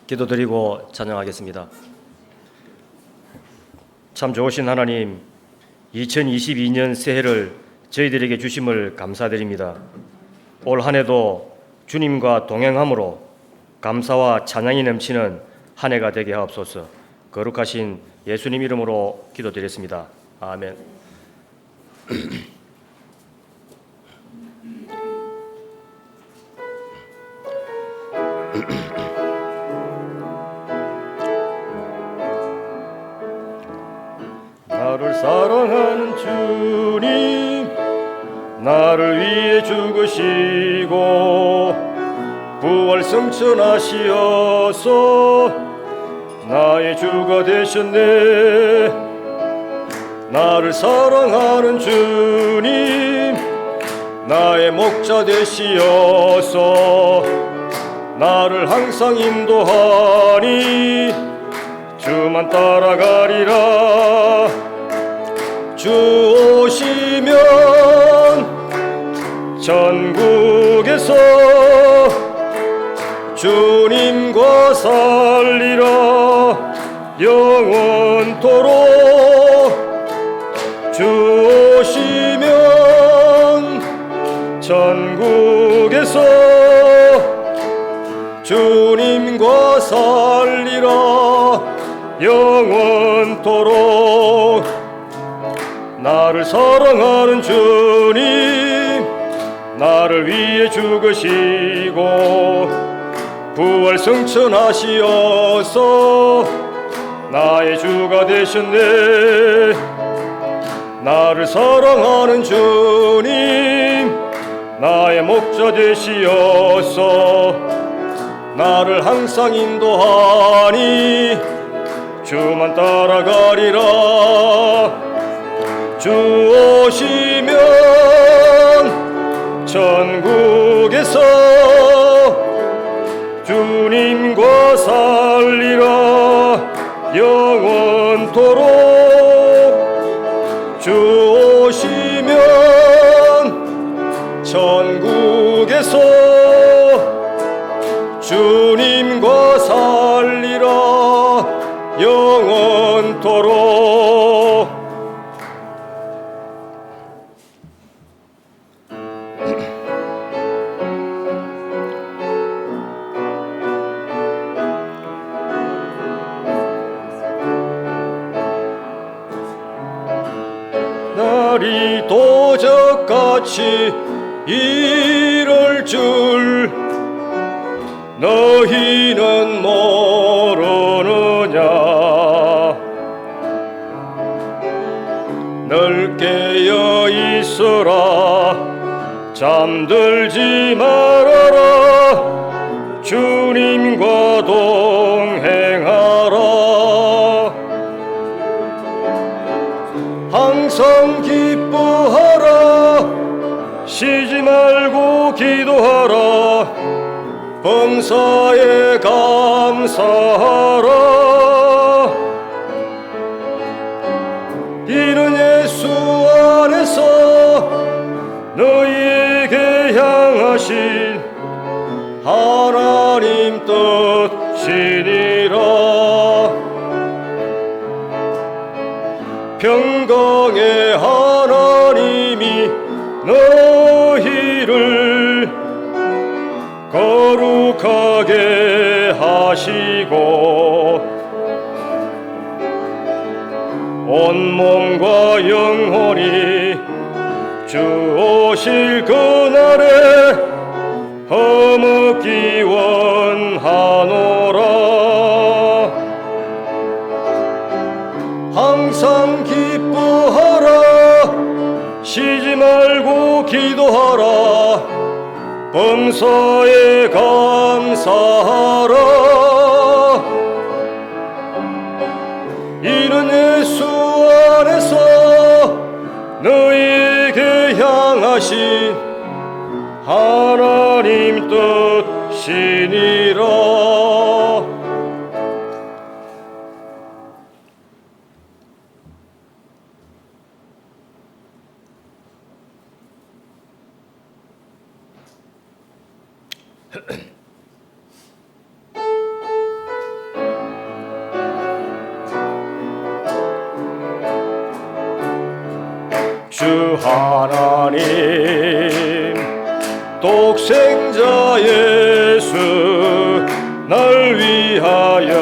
기도드리고 찬양하겠습니다. 참 좋으신 하나님, 2022년 새해를 저희들에게 주심을 감사드립니다. 올 한 해도 주님과 동행함으로 감사와 찬양이 넘치는 한 해가 되게 하옵소서. 거룩하신 예수님 이름으로 기도드렸습니다. 아멘. 나를 사랑하는 주님, 나를 위해 죽으시고 부활 승천하시어서 나의 주가 되셨네. 나를 사랑하는 주님, 나의 목자 되시어서 나를 항상 인도하니 주만 따라가리라. 주 오시면 전국에서 주님과 살리라. 영원토록 주 오시면 전국에서 주님과 살리라. 영원토록 나를 사랑하는 주님, 나를 위해 죽으시고 부활 승천하시어서 나의 주가 되셨네. 나를 사랑하는 주님, 나의 목자 되시어서 나를 항상 인도하니 주만 따라가리라. 주 오시면 전국에서 주님과 살리라. 영원토록 주 오시면 전국에서 주님과 살리라. 영원토록. 날이 도적같이 이를 줄 너희는 모르느냐. 늘 깨어 있으라. 잠들지 말아라. 주님과 동행하라. 항상 기뻐하라. 쉬지 말고 기도하라. 범사에 감사하라. 이는 예수 안에서 너희에게 향하신 하나님 뜻이니라. 평강의 하나님이 너희를 거룩하게 하시고 온몸과 영혼이 주 오실 그날에 허먹기 원하노라. 항상 기뻐하라. 쉬지 말고 기도하라. 범사에 감사하라. 이는 예수 안에서 너희에게 향하신 하나님 뜻이니라. 주 하나님 독생자 예수 날 위하여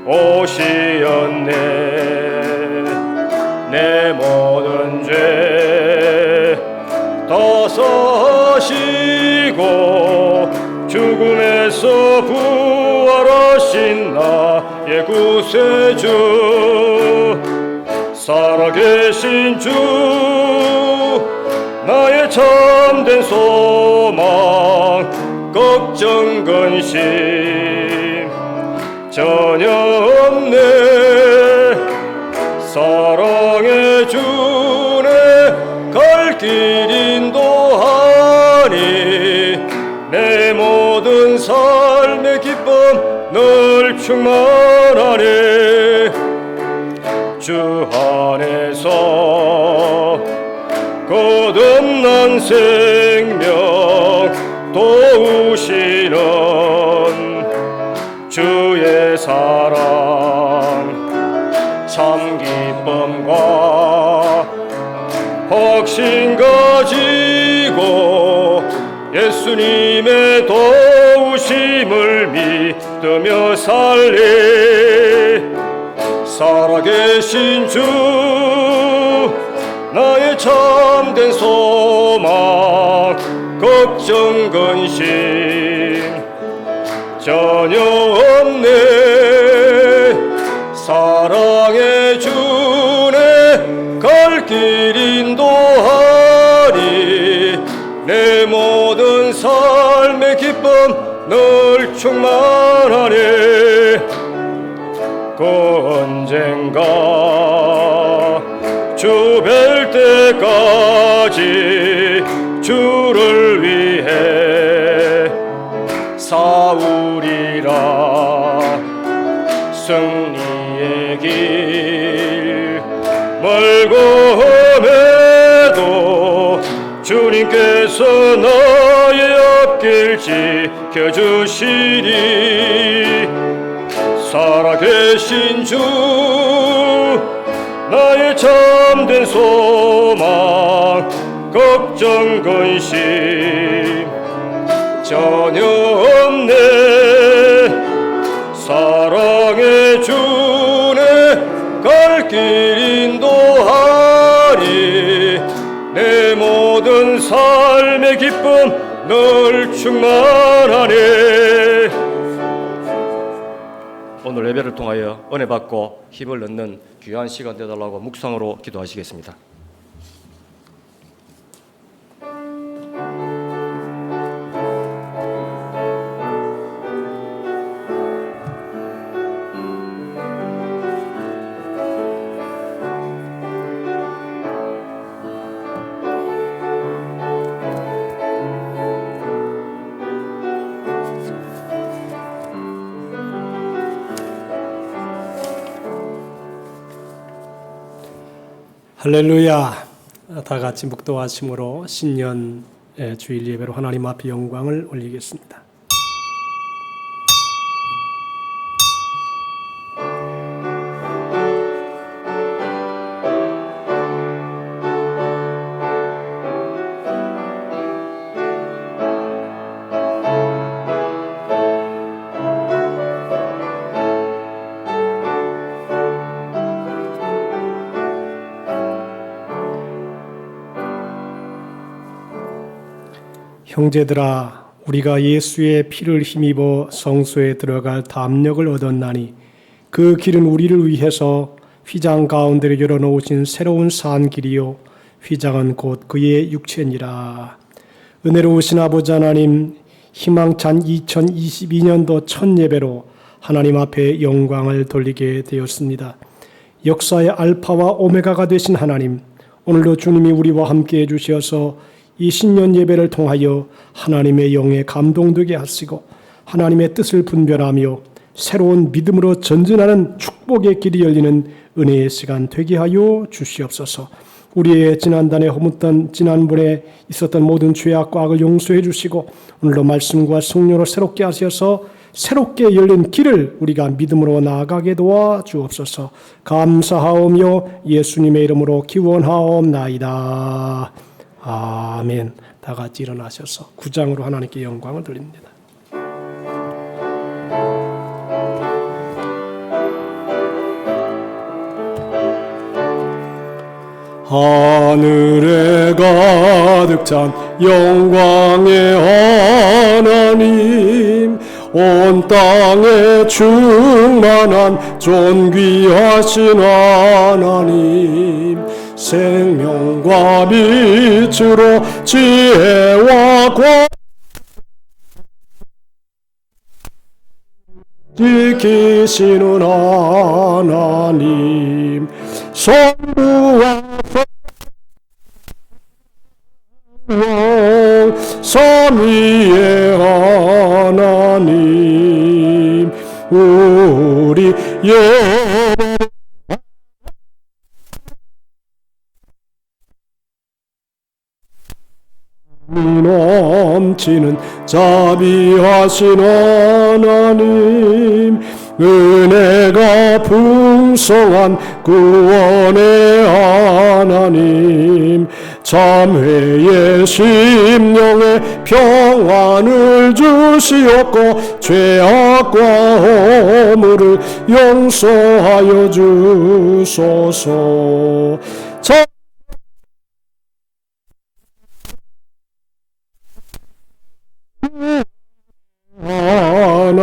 오시었네. 내 모든 죄 다 사시고 죽음에서 부활하신 나의 구세주 살아계신 주 나의 참된 소망 걱정 근심 전혀 없네. 사랑해 주네 갈 길 인도하니 내 모든 삶의 기쁨 늘 충만하네. 주 안에서 거듭난 생명 도우시는 주의 사랑 참 기쁨과 확신 가지고 예수님의 도우심을 믿으며 살리. 살아계신 주 나의 참된 소망 걱정 근심 전혀 없네. 사랑해 주네 갈 길 인도하리 내 모든 삶의 기쁨 늘 충만하네. 그 언젠가 주 뵐 때까지 주를 위해 싸우리라. 승리의 길 멀고 험해도 주님께서 나의 앞길 지켜주시리. 살아계신 주 나의 참된 소망 걱정 근심 전혀 없네. 사랑해 주네 갈 길 인도하리 내 모든 삶의 기쁨 늘 충만하네. 오늘 예배를 통하여 은혜 받고 힘을 얻는 귀한 시간 되달라고 묵상으로 기도하시겠습니다. 할렐루야. 다 같이 묵도하심으로 신년 주일 예배로 하나님 앞에 영광을 올리겠습니다. 형제들아, 우리가 예수의 피를 힘입어 성소에 들어갈 담력을 얻었나니 그 길은 우리를 위해서 휘장 가운데로 열어놓으신 새로운 산 길이요 휘장은 곧 그의 육체니라. 은혜로우신 아버지 하나님, 희망찬 2022년도 첫 예배로 하나님 앞에 영광을 돌리게 되었습니다. 역사의 알파와 오메가가 되신 하나님, 오늘도 주님이 우리와 함께 해주셔서 이 신년 예배를 통하여 하나님의 영에 감동되게 하시고 하나님의 뜻을 분별하며 새로운 믿음으로 전진하는 축복의 길이 열리는 은혜의 시간 되게 하여 주시옵소서. 우리의 지난번에 있었던 모든 죄악과 악을 용서해 주시고 오늘도 말씀과 성령으로 새롭게 하셔서 새롭게 열린 길을 우리가 믿음으로 나아가게 도와 주옵소서. 감사하오며 예수님의 이름으로 기원하옵나이다. 아멘. 다 같이 일어나셔서 구장으로 하나님께 영광을 돌립니다. 하늘에 가득 찬 영광의 하나님, 온 땅에 충만한 존귀하신 하나님, 생명과 빛으로 지혜와 권 지키시는 하나님, 성부와 삼위의 하나님, 우리 넘치는 자비하신 하나님, 은혜가 풍성한 구원의 하나님, 참회의 심령에 평안을 주시옵고 죄악과 허물을 용서하여 주소서.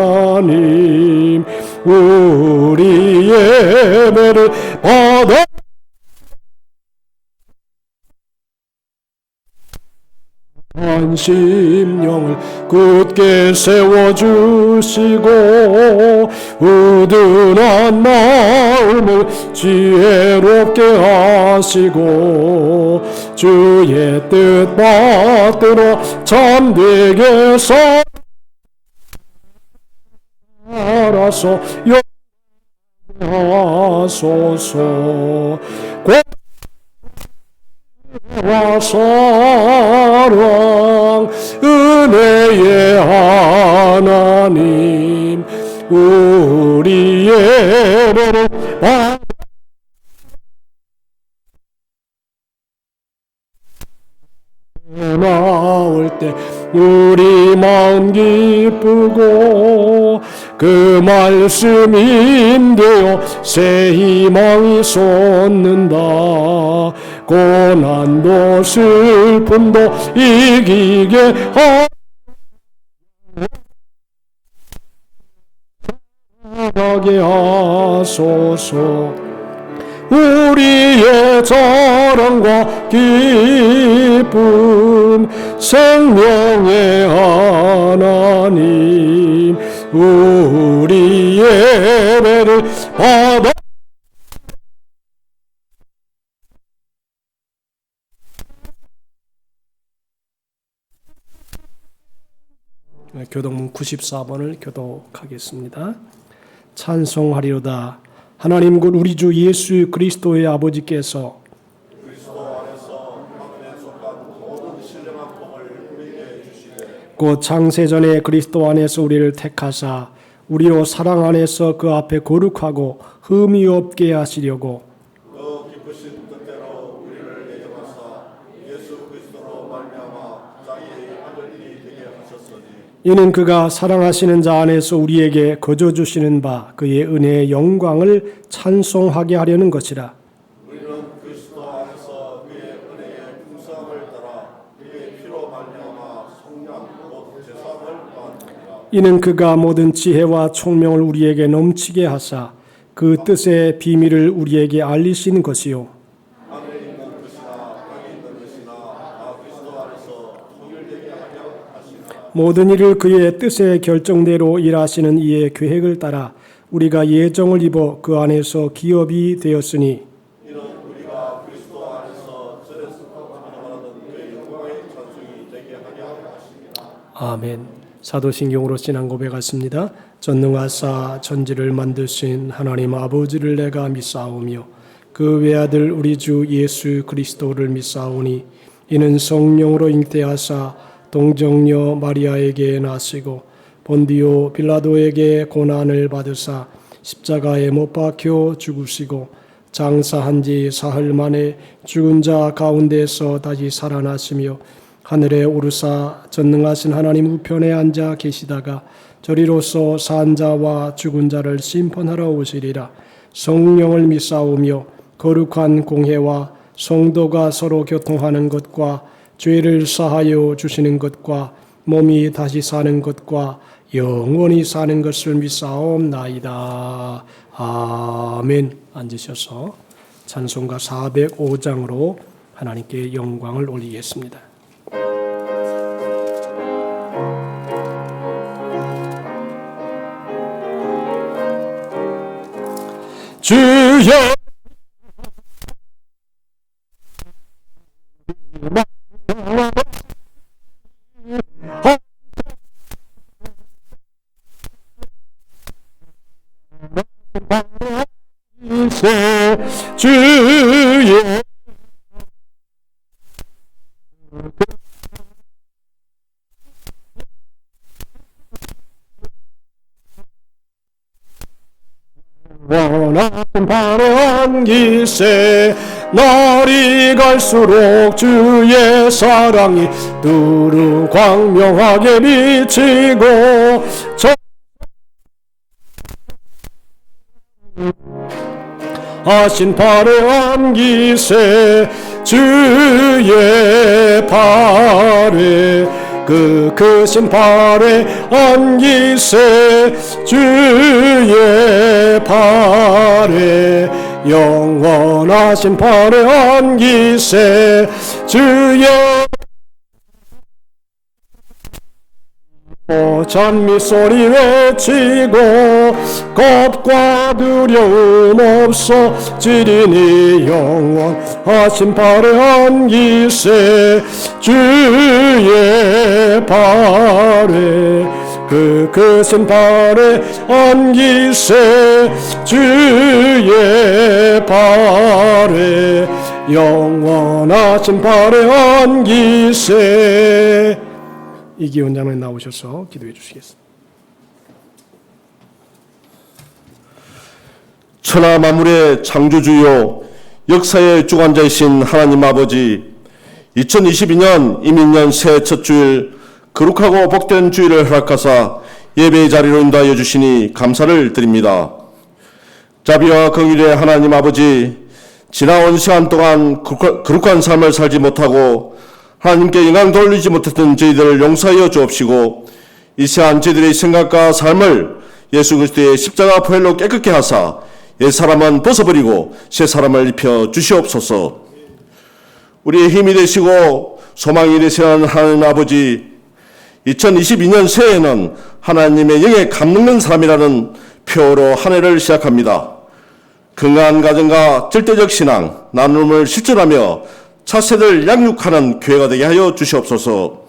하나님, 우리 예배를 받아 심령을 굳게 세워주시고 우둔한 마음을 지혜롭게 하시고 주의 뜻 받들어 참되게 살아서 영하소서. 와 사랑 은혜의 하나님, 우리 예배를 나올 때 우리 마음 기쁘고 그 말씀 임되어 새 희망이 솟는다. 고난도 슬픔도 이기게 하게 하소서. 우리의 자랑과 기쁨, 생명의 하나님, 우리 예배를 받아 교독문 94번을 교독하겠습니다. 찬송하리로다. 하나님 곧 우리 주 예수 그리스도의 아버지께서 곧 창세전에 그리스도 안에서 우리를 택하사 우리로 사랑 안에서 그 앞에 거룩하고 흠이 없게 하시려고 기쁘신 뜻대로 우리를 예정하사 예수 그리스도로 말미암아 자기의 아들이 되게 하셨으니 이는 그가 사랑하시는 자 안에서 우리에게 거저 주시는 바 그의 은혜의 영광을 찬송하게 하려는 것이라. 우리는 그리스도 안에서 그의 은혜의 풍성함을 따라 그의 피로 말미암아 성령 곧 제사함을 받느니라. 이는 그가 모든 지혜와 총명을 우리에게 넘치게 하사 그 뜻의 비밀을 우리에게 알리시는 것이요 하늘에 있는 것이나 땅에 있는 것이나 다 그리스도 안에서 통일되게 하려 하시니라. 모든 일을 그의 뜻의 결정대로 일하시는 이의 계획을 따라 우리가 예정을 입어 그 안에서 기업이 되었으니 이는 우리가 그리스도 안에서 전에서 말하던 그의 영광의 찬송이 되게 하려 하시니라. 아멘. 사도신경으로 지난 고백하십니다. 전능하사 천지를 만드신 하나님 아버지를 내가 믿사오며 그 외아들 우리 주 예수 그리스도를 믿사오니 이는 성령으로 잉태하사 동정녀 마리아에게 나시고 본디오 빌라도에게 고난을 받으사 십자가에 못 박혀 죽으시고 장사한 지 사흘 만에 죽은 자 가운데서 다시 살아나시며 하늘에 오르사 전능하신 하나님 우편에 앉아 계시다가 저리로서 산 자와 죽은 자를 심판하러 오시리라. 성령을 믿사오며 거룩한 공회와 성도가 서로 교통하는 것과 죄를 사하여 주시는 것과 몸이 다시 사는 것과 영원히 사는 것을 믿사옵나이다. 아멘. 앉으셔서 찬송가 405장으로 하나님께 영광을 올리겠습니다. 주여 주의 원하는 바람 기세 날이 갈수록 주의 사랑이 두루 광명하게 비치고 하신 발에 기세 주의 발에 그 크신 발에 안기세 주의 발에 영원하신 발에 안기세 주의 찬미 소리 외치고 겁과 두려움 없어지리니 영원하신 발에 안기세 주의 발에 그 크신 발에 안기세 주의 발에 영원하신 발에 안기세. 이기훈 장로님 나오셔서 기도해 주시겠습니다. 천하 만물의 창조주요 역사의 주관자이신 하나님 아버지, 2022년 이민년 새해 첫 주일 거룩하고 복된 주일을 허락하사 예배의 자리로 인도하여 주시니 감사를 드립니다. 자비와 긍휼의 하나님 아버지, 지나온 시간 동안 거룩한 삶을 살지 못하고 하나님께 영광 돌리지 못했던 저희들을 용서하여 주옵시고 이 시간 저희들의 생각과 삶을 예수 그리스도의 십자가 보혈로 깨끗게 하사 옛 사람은 벗어버리고 새 사람을 입혀 주시옵소서. 우리의 힘이 되시고 소망이 되시는 하나님 아버지, 2022년 새해에는 하나님의 영에 감동된 사람이라는 표어로 한 해를 시작합니다. 건강한 가정과 절대적 신앙, 나눔을 실천하며 차세대를 양육하는 교회가 되게 하여 주시옵소서.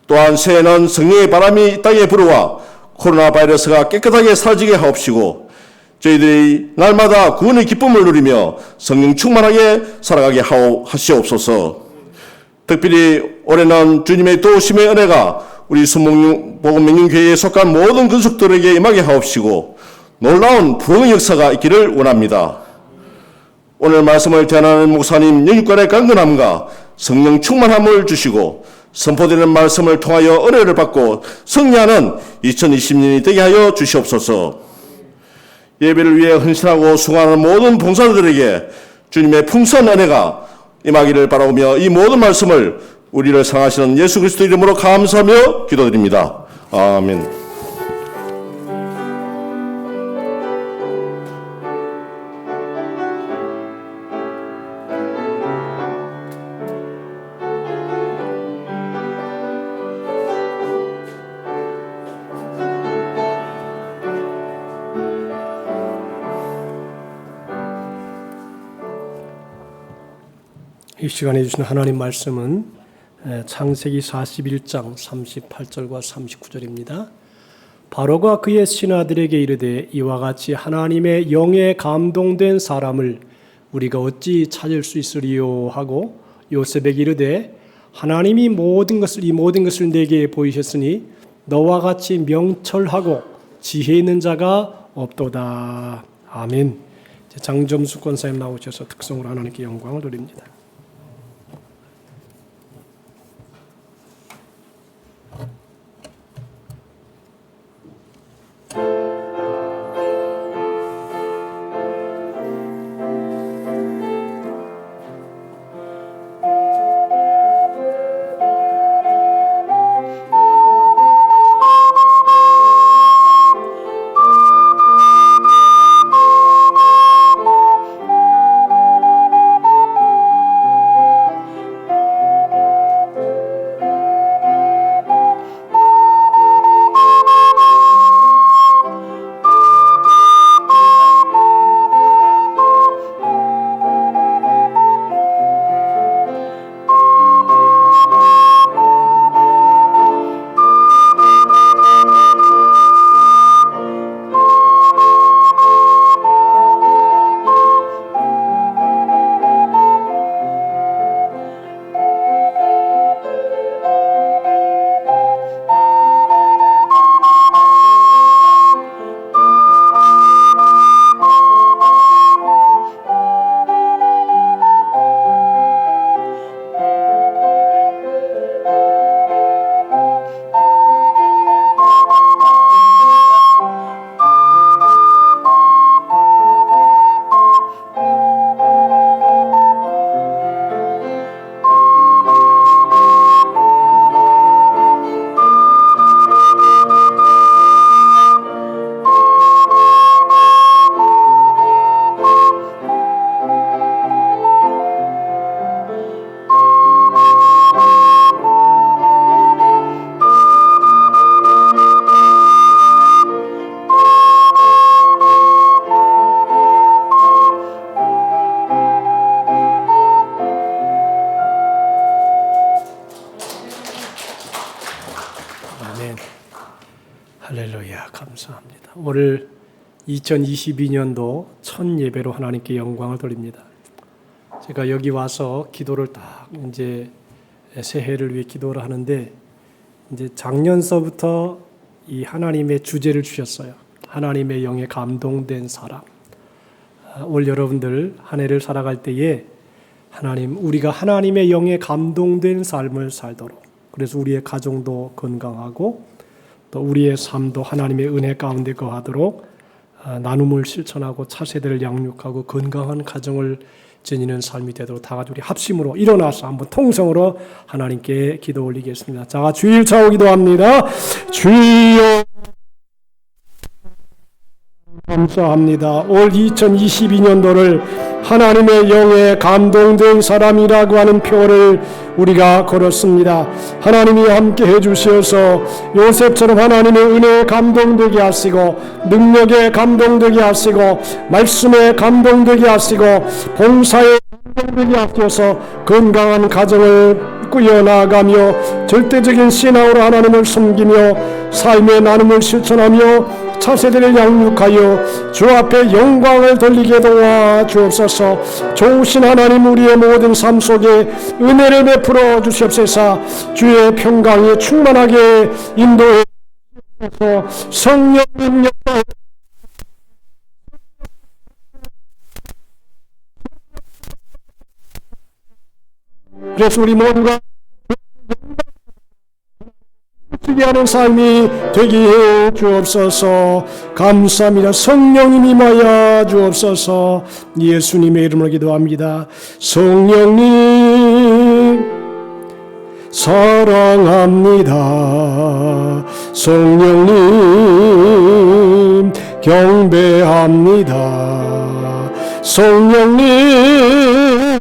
또한 새해는 성령의 바람이 이 땅에 불어와 코로나 바이러스가 깨끗하게 사라지게 하옵시고 저희들이 날마다 구원의 기쁨을 누리며 성령 충만하게 살아가게 하시옵소서. 특별히 올해는 주님의 도우심의 은혜가 우리 순복음명령교회에 속한 모든 근속들에게 임하게 하옵시고 놀라운 부흥의 역사가 있기를 원합니다. 오늘 말씀을 대하는 목사님 영육간의 강건함과 성령 충만함을 주시고 선포되는 말씀을 통하여 은혜를 받고 승리하는 2020년이 되게 하여 주시옵소서. 예배를 위해 헌신하고 수고하는 모든 봉사자들에게 주님의 풍성한 은혜가 임하기를 바라오며 이 모든 말씀을 우리를 사랑하시는 예수 그리스도 이름으로 감사하며 기도드립니다. 아멘. 이 시간에 주신 하나님 말씀은 창세기 41장 38절과 39절입니다. 바로가 그의 신하들에게 이르되 이와 같이 하나님의 영에 감동된 사람을 우리가 어찌 찾을 수 있으리요 하고 요셉에게 이르되 하나님이 이 모든 것을 내게 보이셨으니 너와 같이 명철하고 지혜 있는 자가 없도다. 아멘. 장점수 권사님 나오셔서 특성으로 하나님께 영광을 돌립니다. 할렐루야, 감사합니다. 오늘 2022년도 첫 예배로 하나님께 영광을 돌립니다. 제가 여기 와서 기도를 딱 이제 새해를 위해 기도를 하는데 이제 작년서부터 이 하나님의 주제를 주셨어요. 하나님의 영에 감동된 사람. 올 여러분들 한 해를 살아갈 때에 우리가 하나님의 영에 감동된 삶을 살도록, 그래서 우리의 가정도 건강하고 또 우리의 삶도 하나님의 은혜 가운데 거하도록 나눔을 실천하고 차세대를 양육하고 건강한 가정을 지니는 삶이 되도록 다 같이 우리 합심으로 일어나서 한번 통성으로 하나님께 기도 올리겠습니다. 자, 주일 차오 기도합니다. 주여 감사합니다. 올 2022년도를 하나님의 영에 감동된 사람이라고 하는 표를 우리가 걸었습니다. 하나님이 함께 해주셔서 요셉처럼 하나님의 은혜에 감동되게 하시고 능력에 감동되게 하시고 말씀에 감동되게 하시고 봉사에 감동되게 하셔서 건강한 가정을 꾸려나가며 절대적인 신앙으로 하나님을 섬기며 삶의 나눔을 실천하며 차세대를 양육하여 주 앞에 영광을 돌리게 도와 주옵소서. 좋으신 하나님, 우리의 모든 삶 속에 은혜를 베풀어 주시옵소서. 주의 평강이 충만하게 인도해 주옵소서. 성령님 역사 그래서 우리 모두가 쓰게 하는 삶이 되게 해 주옵소서. 감사합니다. 성령님 임하여 주옵소서. 예수님의 이름으로 기도합니다. 성령님 사랑합니다. 성령님 경배합니다. 성령님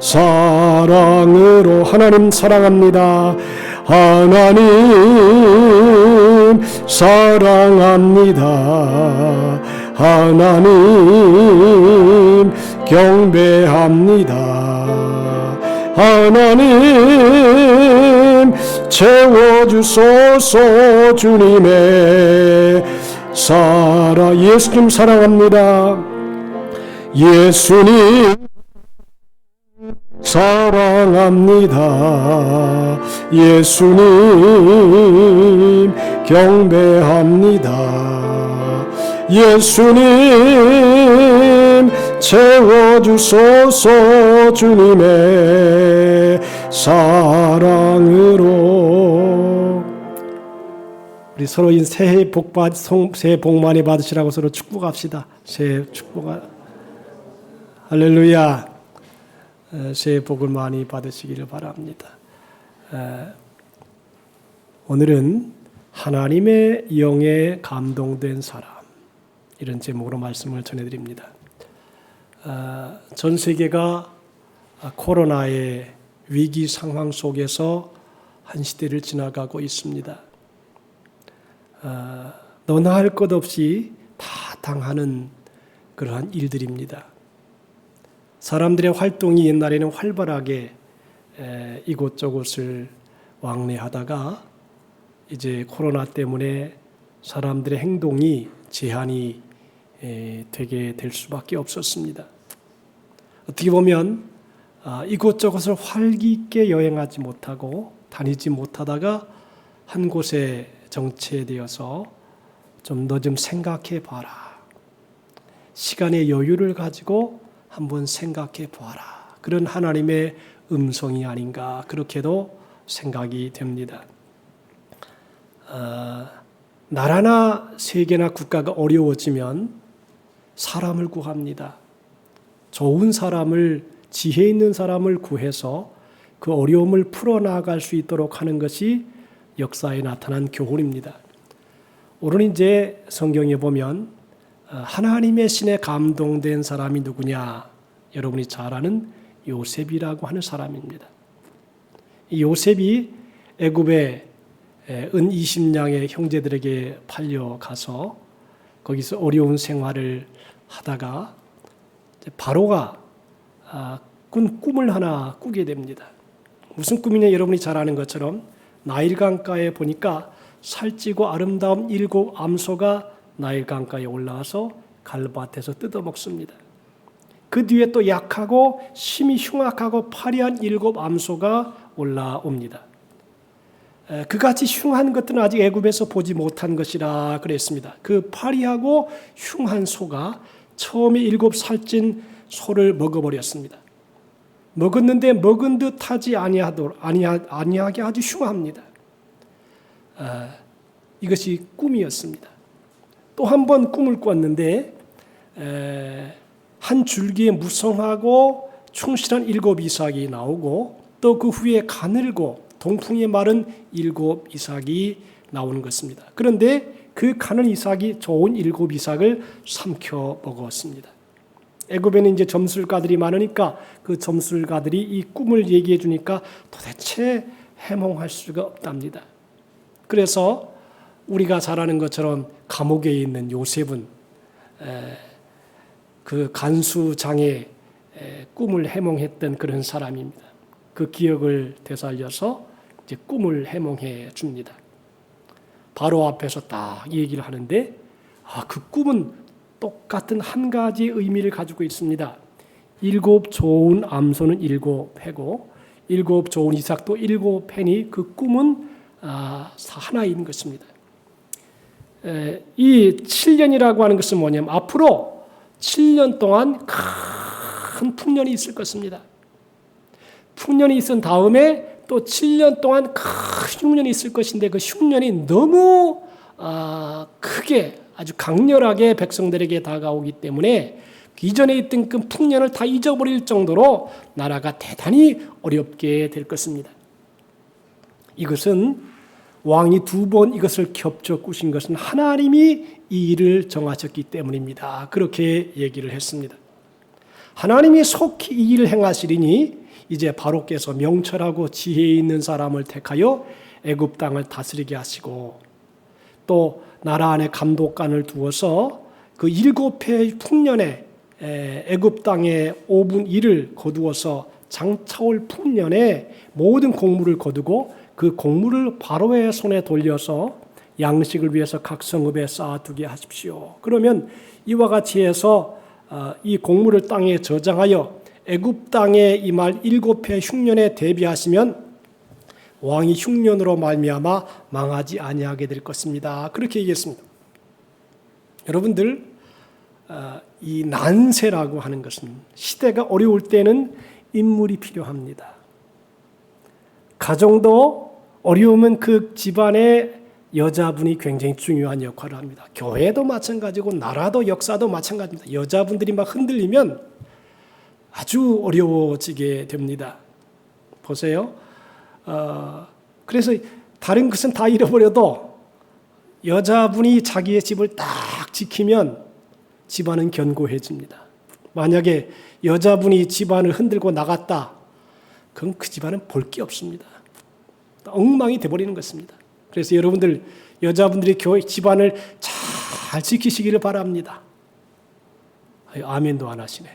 사랑으로 하나님 사랑합니다. 하나님 사랑합니다. 하나님 경배합니다. 하나님 채워주소서. 주님의 예수님 사랑합니다. 예수님 사랑합니다. 예수님 경배합니다. 예수님 채워주소서 주님의 사랑으로. 우리 서로 새해 복 많이 받으시라고 서로 축복합시다. 새해 축복하. 할렐루야. 새해 복을 많이 받으시기를 바랍니다. 오늘은 하나님의 영에 감동된 사람, 이런 제목으로 말씀을 전해드립니다. 전 세계가 코로나의 위기 상황 속에서 한 시대를 지나가고 있습니다. 너나 할 것 없이 다 당하는 그러한 일들입니다. 사람들의 활동이 옛날에는 활발하게 이곳저곳을 왕래하다가 이제 코로나 때문에 사람들의 행동이 제한이 되게 될 수밖에 없었습니다. 어떻게 보면 이곳저곳을 활기 있게 여행하지 못하고 다니지 못하다가 한 곳에 정체되어서 좀 너 좀 생각해 봐라. 시간의 여유를 가지고 한번 생각해 보아라. 그런 하나님의 음성이 아닌가 그렇게도 생각이 됩니다. 나라나 세계나 국가가 어려워지면 사람을 구합니다. 좋은 사람을, 지혜 있는 사람을 구해서 그 어려움을 풀어나갈 수 있도록 하는 것이 역사에 나타난 교훈입니다. 오늘 이제 성경에 보면 하나님의 신에 감동된 사람이 누구냐? 여러분이 잘 아는 요셉이라고 하는 사람입니다. 이 요셉이 애굽의 은 20냥의 형제들에게 팔려가서 거기서 어려운 생활을 하다가 바로가 꾼 꿈을 하나 꾸게 됩니다. 무슨 꿈이냐? 여러분이 잘 아는 것처럼 나일 강가에 보니까 살찌고 아름다운 7 암소가 나일 강가에 올라와서 갈밭에서 뜯어먹습니다. 그 뒤에 또 약하고 심히 흉악하고 파리한 7 암소가 올라옵니다. 그같이 흉한 것들은 아직 애굽에서 보지 못한 것이라 그랬습니다. 그 파리하고 흉한 소가 처음에 7 살찐 소를 먹어버렸습니다. 먹었는데 먹은 듯 하지 아니하게 아주 흉합니다. 이것이 꿈이었습니다. 또 한 번 꿈을 꿨는데 한 줄기에 무성하고 충실한 7 이삭이 나오고 또 그 후에 가늘고 동풍이 마른 7 이삭이 나오는 것입니다. 그런데 그 가는 이삭이 좋은 7 이삭을 삼켜 먹었습니다. 애굽에는 이제 점술가들이 많으니까 그 점술가들이 이 꿈을 얘기해 주니까 도대체 해몽할 수가 없답니다. 그래서 우리가 잘 아는 것처럼 감옥에 있는 요셉은 그 간수장의 꿈을 해몽했던 그런 사람입니다. 그 기억을 되살려서 이제 꿈을 해몽해 줍니다. 바로 앞에서 딱 얘기를 하는데 그 꿈은 똑같은 한 가지 의미를 가지고 있습니다. 7 좋은 암소는 7 패고 7 좋은 이삭도 7 패니 그 꿈은 하나인 것입니다. 이 7년이라고 하는 것은 뭐냐면 앞으로 7년 동안 큰 풍년이 있을 것입니다. 풍년이 있은 다음에 또 7년 동안 큰 흉년이 있을 것인데 그 흉년이 너무 크게 아주 강렬하게 백성들에게 다가오기 때문에 이전에 있던 그 풍년을 다 잊어버릴 정도로 나라가 대단히 어렵게 될 것입니다. 이것은 왕이 2번 이것을 겹쳐 꾸신 것은 하나님이 이 일을 정하셨기 때문입니다. 그렇게 얘기를 했습니다. 하나님이 속히 이 일을 행하시리니 이제 바로께서 명철하고 지혜 있는 사람을 택하여 애굽 땅을 다스리게 하시고 또 나라 안에 감독관을 두어서 그 7해 풍년에 애굽 땅의 5분 1을 거두어서 장차올 풍년에 모든 공물을 거두고 그 공물을 바로의 손에 돌려서 양식을 위해서 각 성읍에 쌓아두게 하십시오. 그러면 이와 같이 해서 이 곡물을 땅에 저장하여 애굽 땅에 임할 7해 흉년에 대비하시면 왕이 흉년으로 말미암아 망하지 아니하게 될 것입니다. 그렇게 얘기했습니다. 여러분들, 이 난세라고 하는 것은 시대가 어려울 때는 인물이 필요합니다. 가정도 어려우면 그 집안의 여자분이 굉장히 중요한 역할을 합니다. 교회도 마찬가지고 나라도 역사도 마찬가지입니다. 여자분들이 막 흔들리면 아주 어려워지게 됩니다. 보세요. 그래서 다른 것은 다 잃어버려도 여자분이 자기의 집을 딱 지키면 집안은 견고해집니다. 만약에 여자분이 집안을 흔들고 나갔다, 그럼 그 집안은 볼 게 없습니다. 엉망이 돼버리는 것입니다. 그래서 여러분들, 여자분들이 교회 집안을 잘 지키시기를 바랍니다. 아멘도 안 하시네.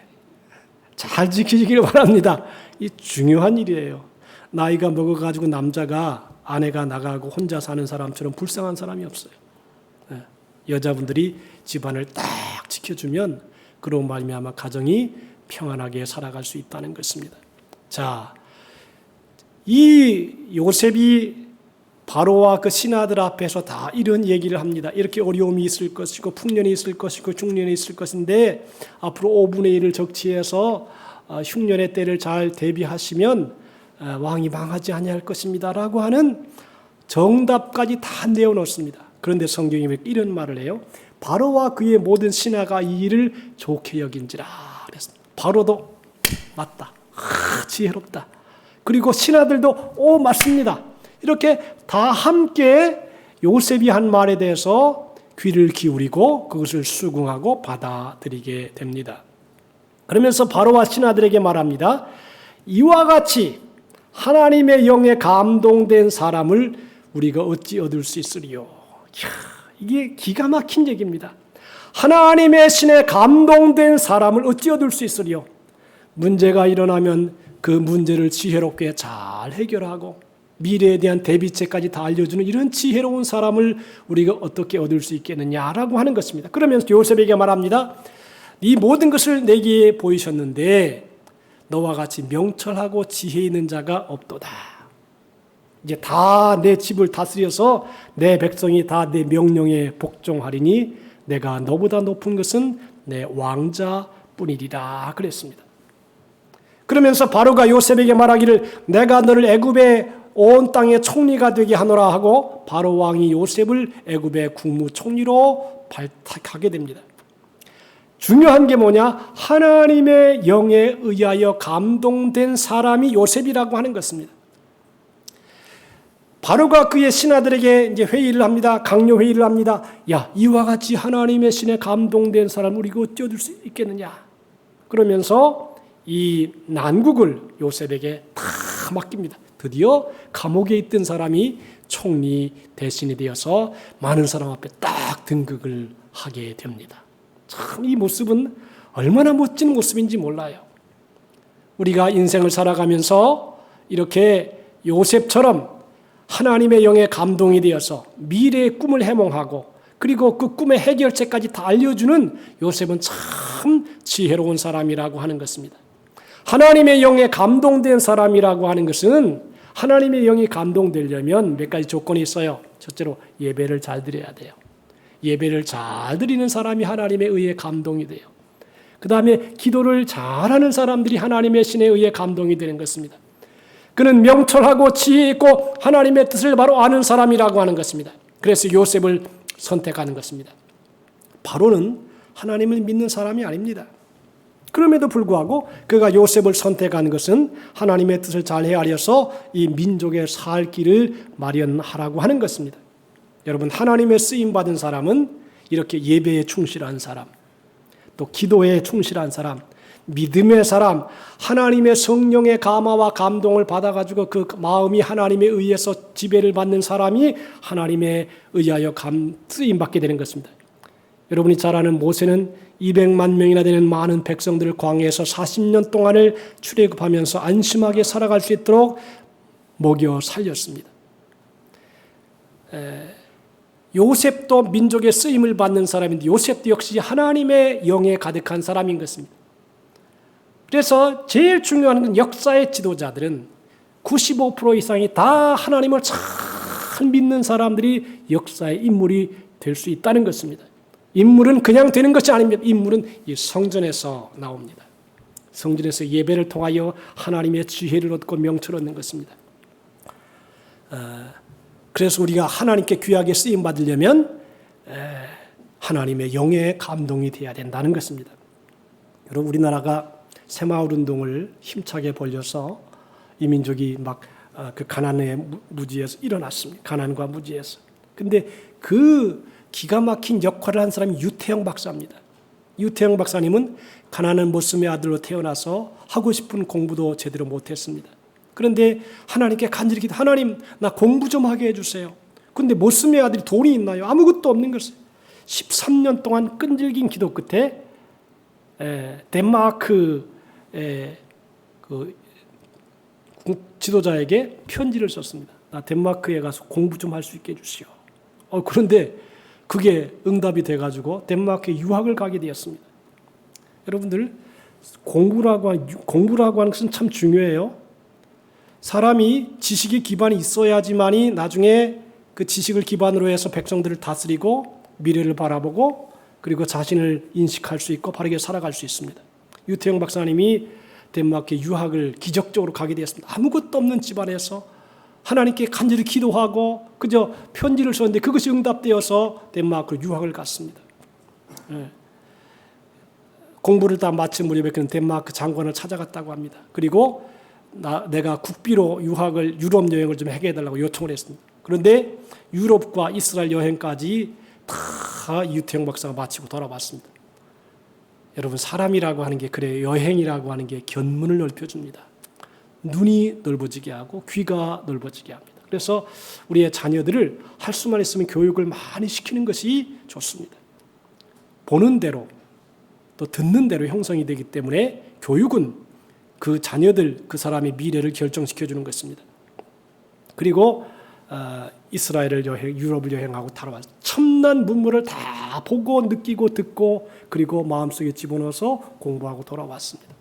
잘 지키시기를 바랍니다. 이 중요한 일이에요. 나이가 먹어가지고 남자가 아내가 나가고 혼자 사는 사람처럼 불쌍한 사람이 없어요. 여자분들이 집안을 딱 지켜주면 그로 말미암아 가정이 평안하게 살아갈 수 있다는 것입니다. 자, 이 요셉이 바로와 그 신하들 앞에서 다 이런 얘기를 합니다. 이렇게 어려움이 있을 것이고 풍년이 있을 것이고 중년이 있을 것인데 앞으로 5분의 1을 적치해서 흉년의 때를 잘 대비하시면 왕이 망하지 아니할 것입니다. 라고 하는 정답까지 다 내어놓습니다. 그런데 성경이 이런 말을 해요. 바로와 그의 모든 신하가 이 일을 좋게 여긴지라 그랬습니다. 바로도 맞다. 지혜롭다. 그리고 신하들도 맞습니다. 이렇게 다 함께 요셉이 한 말에 대해서 귀를 기울이고 그것을 수긍하고 받아들이게 됩니다. 그러면서 바로와 신하들에게 말합니다. 이와 같이 하나님의 영에 감동된 사람을 우리가 어찌 얻을 수 있으리요. 이게 기가 막힌 얘기입니다. 하나님의 신에 감동된 사람을 어찌 얻을 수 있으리요. 문제가 일어나면 그 문제를 지혜롭게 잘 해결하고 미래에 대한 대비책까지 다 알려주는 이런 지혜로운 사람을 우리가 어떻게 얻을 수 있겠느냐라고 하는 것입니다. 그러면서 요셉에게 말합니다. 이 모든 것을 내게 보이셨는데 너와 같이 명철하고 지혜 있는 자가 없도다. 이제 다 내 집을 다스려서 내 백성이 다 내 명령에 복종하리니 내가 너보다 높은 것은 내 왕자뿐이리라 그랬습니다. 그러면서 바로가 요셉에게 말하기를 내가 너를 애굽의 온 땅의 총리가 되게 하노라 하고 바로 왕이 요셉을 애굽의 국무총리로 발탁하게 됩니다. 중요한 게 뭐냐? 하나님의 영에 의하여 감동된 사람이 요셉이라고 하는 것입니다. 바로가 그의 신하들에게 이제 회의를 합니다. 강요 회의를 합니다. 야, 이와 같이 하나님의 신에 감동된 사람을 우리가 어찌 얻을 수 있겠느냐? 그러면서 이 난국을 요셉에게 다 맡깁니다. 드디어 감옥에 있던 사람이 총리 대신이 되어서 많은 사람 앞에 딱 등극을 하게 됩니다. 참 이 모습은 얼마나 멋진 모습인지 몰라요. 우리가 인생을 살아가면서 이렇게 요셉처럼 하나님의 영에 감동이 되어서 미래의 꿈을 해몽하고 그리고 그 꿈의 해결책까지 다 알려주는 요셉은 참 지혜로운 사람이라고 하는 것입니다. 하나님의 영에 감동된 사람이라고 하는 것은 하나님의 영이 감동되려면 몇 가지 조건이 있어요. 첫째로 예배를 잘 드려야 돼요. 예배를 잘 드리는 사람이 하나님에 의해 감동이 돼요. 그 다음에 기도를 잘하는 사람들이 하나님의 신에 의해 감동이 되는 것입니다. 그는 명철하고 지혜 있고 하나님의 뜻을 바로 아는 사람이라고 하는 것입니다. 그래서 요셉을 선택하는 것입니다. 바로는 하나님을 믿는 사람이 아닙니다. 그럼에도 불구하고 그가 요셉을 선택한 것은 하나님의 뜻을 잘 헤아려서 이 민족의 살 길을 마련하라고 하는 것입니다. 여러분, 하나님의 쓰임받은 사람은 이렇게 예배에 충실한 사람, 또 기도에 충실한 사람, 믿음의 사람, 하나님의 성령의 감화와 감동을 받아가지고 그 마음이 하나님에 의해서 지배를 받는 사람이 하나님에 의하여 쓰임받게 되는 것입니다. 여러분이 잘 아는 모세는 200만 명이나 되는 많은 백성들을 광야에서 40년 동안을 출애굽하면서 안심하게 살아갈 수 있도록 먹여 살렸습니다. 요셉도 민족의 쓰임을 받는 사람인데 요셉도 역시 하나님의 영에 가득한 사람인 것입니다. 그래서 제일 중요한 건 역사의 지도자들은 95% 이상이 다 하나님을 잘 믿는 사람들이 역사의 인물이 될 수 있다는 것입니다. 인물은 그냥 되는 것이 아닙니다. 인물은 이 성전에서 나옵니다. 성전에서 예배를 통하여 하나님의 지혜를 얻고 명철을 얻는 것입니다. 그래서 우리가 하나님께 귀하게 쓰임 받으려면 하나님의 영의 감동이 되어야 된다는 것입니다. 여러분, 우리나라가 새마을 운동을 힘차게 벌려서 이 민족이 막 그 가난의 무지에서 일어났습니다. 가난과 무지에서. 근데 그 기가 막힌 역할을 한 사람이 유태영 박사입니다. 유태영 박사님은 가난한 모슴의 아들로 태어나서 하고 싶은 공부도 제대로 못했습니다. 그런데 하나님께 간절히 기도, 하나님 나 공부 좀 하게 해주세요. 근데 모슴의 아들이 돈이 있나요? 아무것도 없는 것을 13년 동안 끈질긴 기도 끝에 덴마크 그 지도자에게 편지를 썼습니다. 나 덴마크에 가서 공부 좀 할 수 있게 해주시오. 그런데 그게 응답이 돼가지고 덴마크에 유학을 가게 되었습니다. 여러분들 공부라고 하는 것은 참 중요해요. 사람이 지식의 기반이 있어야지만이 나중에 그 지식을 기반으로 해서 백성들을 다스리고 미래를 바라보고 그리고 자신을 인식할 수 있고 바르게 살아갈 수 있습니다. 유태영 박사님이 덴마크에 유학을 기적적으로 가게 되었습니다. 아무것도 없는 집안에서 하나님께 간절히 기도하고 그저 편지를 썼는데 그것이 응답되어서 덴마크로 유학을 갔습니다. 공부를 다 마친 무렵에 그는 덴마크 장관을 찾아갔다고 합니다. 그리고 내가 국비로 유럽 여행을 좀 하게 해달라고 요청을 했습니다. 그런데 유럽과 이스라엘 여행까지 다 유태영 박사가 마치고 돌아왔습니다. 여러분, 사람이라고 하는 게 그래요. 여행이라고 하는 게 견문을 넓혀줍니다. 눈이 넓어지게 하고 귀가 넓어지게 합니다. 그래서 우리의 자녀들을 할 수만 있으면 교육을 많이 시키는 것이 좋습니다. 보는 대로 또 듣는 대로 형성이 되기 때문에 교육은 그 자녀들, 그 사람의 미래를 결정시켜주는 것입니다. 그리고 이스라엘을 유럽을 여행하고 돌아와서 첨단 문물을 다 보고 느끼고 듣고 그리고 마음속에 집어넣어서 공부하고 돌아왔습니다.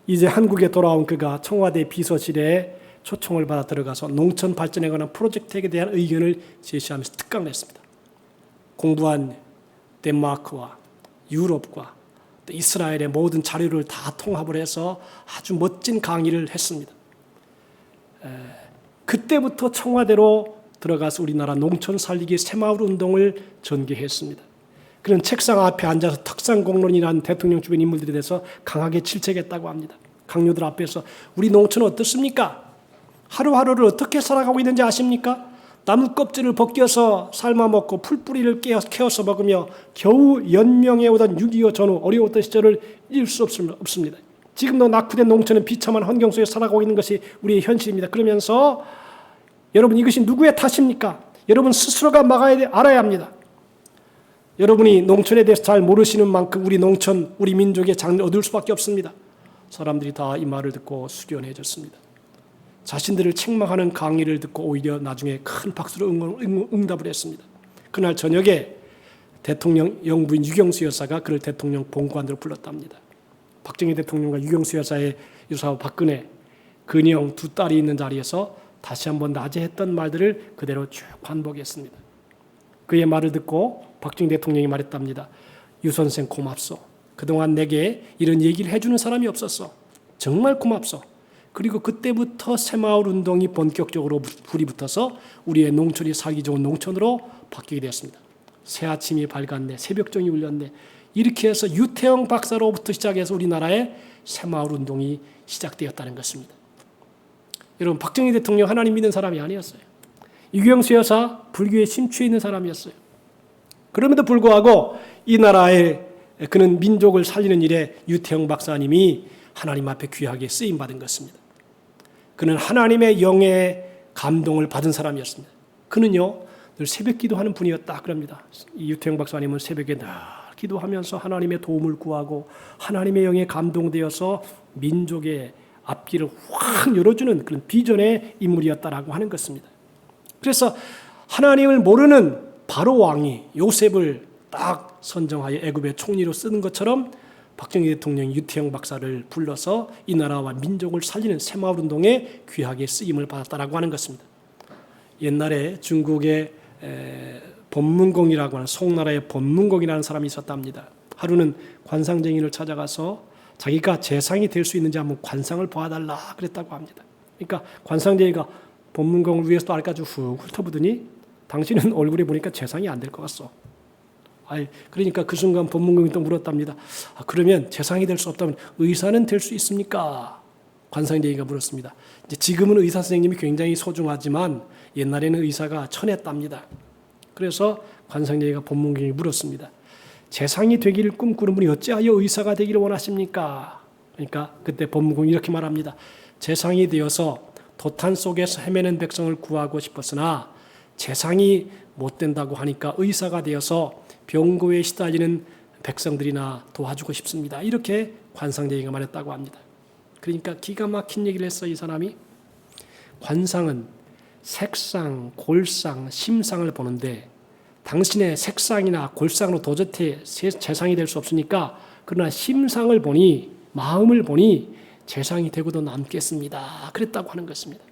이제 한국에 돌아온 그가 청와대 비서실에 초청을 받아 들어가서 농촌 발전에 관한 프로젝트에 대한 의견을 제시하면서 특강을 했습니다. 공부한 덴마크와 유럽과 또 이스라엘의 모든 자료를 다 통합을 해서 아주 멋진 강의를 했습니다. 그때부터 청와대로 들어가서 우리나라 농촌 살리기 새마을 운동을 전개했습니다. 그는 책상 앞에 앉아서 턱상공론이라는 대통령 주변 인물들에 대해서 강하게 질책했다고 합니다. 강요들 앞에서 우리 농촌은 어떻습니까? 하루하루를 어떻게 살아가고 있는지 아십니까? 나무 껍질을 벗겨서 삶아 먹고 풀뿌리를 캐어서 먹으며 겨우 연명해 오던 6.25 전후 어려웠던 시절을 잊을 수 없습니다. 지금도 낙후된 농촌은 비참한 환경 속에 살아가고 있는 것이 우리의 현실입니다. 그러면서 여러분, 이것이 누구의 탓입니까? 여러분 스스로가 알아야 합니다. 여러분이 농촌에 대해서 잘 모르시는 만큼 우리 농촌, 우리 민족의 장래를 얻을 수밖에 없습니다. 사람들이 다 이 말을 듣고 숙연해졌습니다. 자신들을 책망하는 강의를 듣고 오히려 나중에 큰 박수로 응답을 했습니다. 그날 저녁에 대통령 영부인 유경수 여사가 그를 대통령 본관으로 불렀답니다. 박정희 대통령과 유경수 여사의 유사와 박근혜, 근영 두 딸이 있는 자리에서 다시 한번 낮에 했던 말들을 그대로 쭉 반복했습니다. 그의 말을 듣고 박정희 대통령이 말했답니다. 유 선생 고맙소. 그동안 내게 이런 얘기를 해주는 사람이 없었어. 정말 고맙소. 그리고 그때부터 새마을 운동이 본격적으로 불이 붙어서 우리의 농촌이 살기 좋은 농촌으로 바뀌게 되었습니다. 새 아침이 밝았네. 새벽종이 울렸네. 이렇게 해서 유태영 박사로부터 시작해서 우리나라의 새마을 운동이 시작되었다는 것입니다. 여러분, 박정희 대통령 하나님 믿는 사람이 아니었어요. 유경수 여사 불교에 심취해 있는 사람이었어요. 그럼에도 불구하고 이 나라에 그는 민족을 살리는 일에 유태영 박사님이 하나님 앞에 귀하게 쓰임받은 것입니다. 그는 하나님의 영의 감동을 받은 사람이었습니다. 그는요, 늘 새벽 기도하는 분이었다 그럽니다. 이 유태영 박사님은 새벽에 늘 기도하면서 하나님의 도움을 구하고 하나님의 영에 감동되어서 민족의 앞길을 확 열어주는 그런 비전의 인물이었다라고 하는 것입니다. 그래서 하나님을 모르는 바로 왕이 요셉을 딱 선정하여 애굽의 총리로 쓰는 것처럼 박정희 대통령이 유태영 박사를 불러서 이 나라와 민족을 살리는 새마을운동에 귀하게 쓰임을 받았다라고 하는 것입니다. 옛날에 중국의 법문공이라고 하는 송나라의 법문공이라는 사람이 있었답니다. 하루는 관상쟁이를 찾아가서 자기가 재상이 될 수 있는지 한번 관상을 봐달라 그랬다고 합니다. 그러니까 관상쟁이가 법문공을 위해서 또 아래까지 훅 훑어보더니 당신은 얼굴에 보니까 재상이 안 될 것 같소. 그러니까 그 순간 법문공이 또 물었답니다. 그러면 재상이 될 수 없다면 의사는 될 수 있습니까? 관상쟁이가 물었습니다. 이제 지금은 의사 선생님이 굉장히 소중하지만 옛날에는 의사가 천했답니다. 그래서 관상쟁이가 법문공에게 물었습니다. 재상이 되기를 꿈꾸는 분이 어찌하여 의사가 되기를 원하십니까? 그러니까 그때 법문공이 이렇게 말합니다. 재상이 되어서 도탄 속에서 헤매는 백성을 구하고 싶었으나 재상이 못 된다고 하니까 의사가 되어서 병고에 시달리는 백성들이나 도와주고 싶습니다. 이렇게 관상쟁이가 말했다고 합니다. 그러니까 기가 막힌 얘기를 했어 이 사람이. 관상은 색상, 골상, 심상을 보는데 당신의 색상이나 골상으로 도저히 재상이 될 수 없으니까 그러나 심상을 보니 마음을 보니 재상이 되고도 남겠습니다. 그랬다고 하는 것입니다.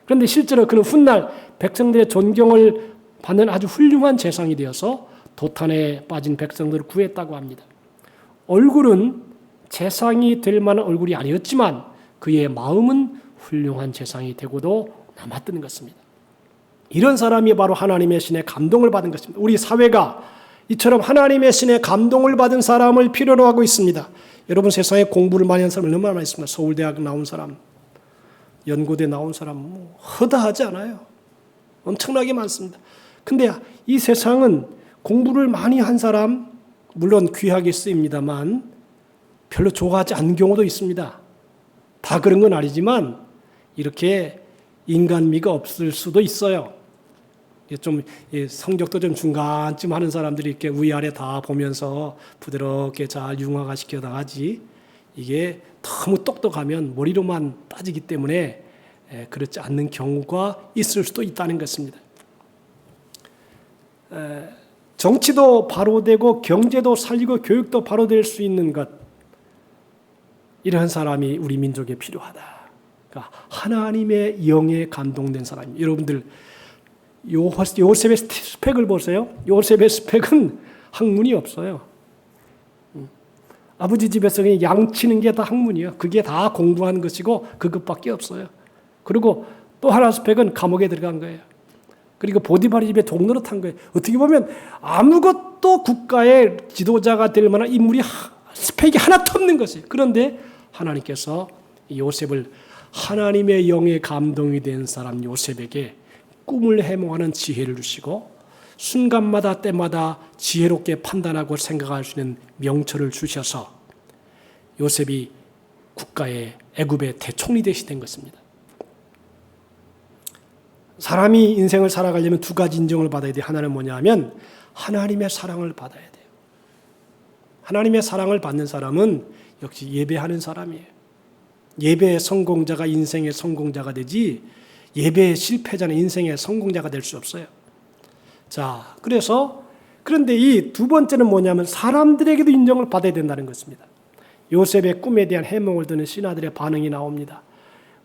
그런데 실제로 그는 훗날 백성들의 존경을 받는 아주 훌륭한 재상이 되어서 도탄에 빠진 백성들을 구했다고 합니다. 얼굴은 재상이 될 만한 얼굴이 아니었지만 그의 마음은 훌륭한 재상이 되고도 남았던 것입니다. 이런 사람이 바로 하나님의 신의 감동을 받은 것입니다. 우리 사회가 이처럼 하나님의 신의 감동을 받은 사람을 필요로 하고 있습니다. 여러분 세상에 공부를 많이 한 사람 얼마나 많이 있습니까? 서울대학 나온 사람, 연고대 나온 사람 허다하지 않아요. 엄청나게 많습니다. 근데 이 세상은 공부를 많이 한 사람 물론 귀하게 쓰입니다만 별로 좋아하지 않는 경우도 있습니다. 다 그런 건 아니지만 이렇게 인간미가 없을 수도 있어요. 좀 성격도 좀 중간쯤 하는 사람들이 이렇게 위아래 다 보면서 부드럽게 잘 융화가 시켜 나가지 이게 너무 똑똑하면 머리로만 따지기 때문에 그렇지 않는 경우가 있을 수도 있다는 것입니다. 정치도 바로 되고 경제도 살리고 교육도 바로 될 수 있는 것 이런 사람이 우리 민족에 필요하다. 그러니까 하나님의 영에 감동된 사람입니다. 여러분들 요셉의 스펙을 보세요. 요셉의 스펙은 학문이 없어요. 아버지 집에서 그냥 양치는 게 다 학문이에요. 그게 다 공부한 것이고 그것밖에 없어요. 그리고 또 하나 스펙은 감옥에 들어간 거예요. 그리고 보디바리 집에 종노릇한 거예요. 어떻게 보면 아무것도 국가의 지도자가 될 만한 인물이 스펙이 하나도 없는 것이에요. 그런데 하나님께서 요셉을 하나님의 영에 감동이 된 사람 요셉에게 꿈을 해몽하는 지혜를 주시고 순간마다 때마다 지혜롭게 판단하고 생각할 수 있는 명철을 주셔서 요셉이 국가의 애굽의 대총리 대신 것입니다. 사람이 인생을 살아가려면 두 가지 인정을 받아야 돼요. 하나는 뭐냐 하면 하나님의 사랑을 받아야 돼요. 하나님의 사랑을 받는 사람은 역시 예배하는 사람이에요. 예배의 성공자가 인생의 성공자가 되지 예배의 실패자는 인생의 성공자가 될 수 없어요. 자, 그런데 이 두 번째는 뭐냐면 사람들에게도 인정을 받아야 된다는 것입니다. 요셉의 꿈에 대한 해몽을 듣는 신하들의 반응이 나옵니다.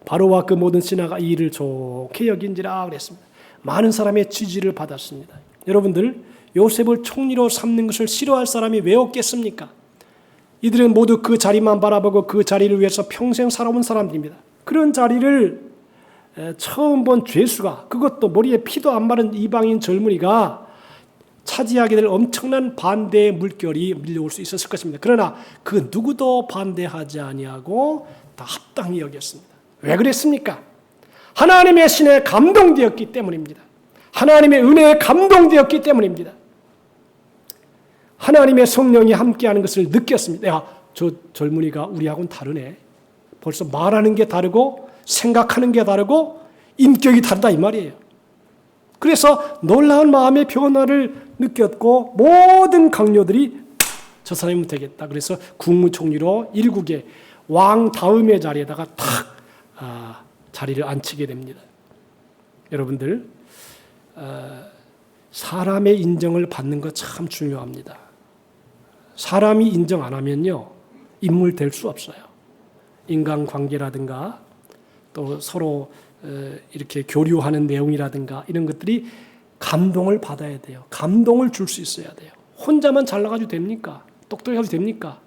바로와 그 모든 신하가 이 일을 좋게 여긴지라 그랬습니다. 많은 사람의 지지를 받았습니다. 여러분들 요셉을 총리로 삼는 것을 싫어할 사람이 왜 없겠습니까? 이들은 모두 그 자리만 바라보고 그 자리를 위해서 평생 살아온 사람들입니다. 그런 자리를 처음 본 죄수가 그것도 머리에 피도 안 마른 이방인 젊은이가 차지하게 될 엄청난 반대의 물결이 밀려올 수 있었을 것입니다. 그러나 그 누구도 반대하지 아니하고 다 합당히 여겼습니다. 왜 그랬습니까? 하나님의 신에 감동되었기 때문입니다. 하나님의 은혜에 감동되었기 때문입니다. 하나님의 성령이 함께하는 것을 느꼈습니다. 야, 저 젊은이가 우리하고는 다르네. 벌써 말하는 게 다르고 생각하는 게 다르고 인격이 다르다 이 말이에요. 그래서 놀라운 마음의 변화를 느꼈고 모든 강요들이 저 사람이면 되겠다. 그래서 국무총리로 일국의 왕 다음의 자리에다가 탁 자리를 앉히게 됩니다. 여러분들 사람의 인정을 받는 거 참 중요합니다. 사람이 인정 안 하면요, 인물 될 수 없어요. 인간관계라든가 또 서로 이렇게 교류하는 내용이라든가 이런 것들이 감동을 받아야 돼요. 감동을 줄 수 있어야 돼요. 혼자만 잘나가도 됩니까? 똑똑해가도 됩니까?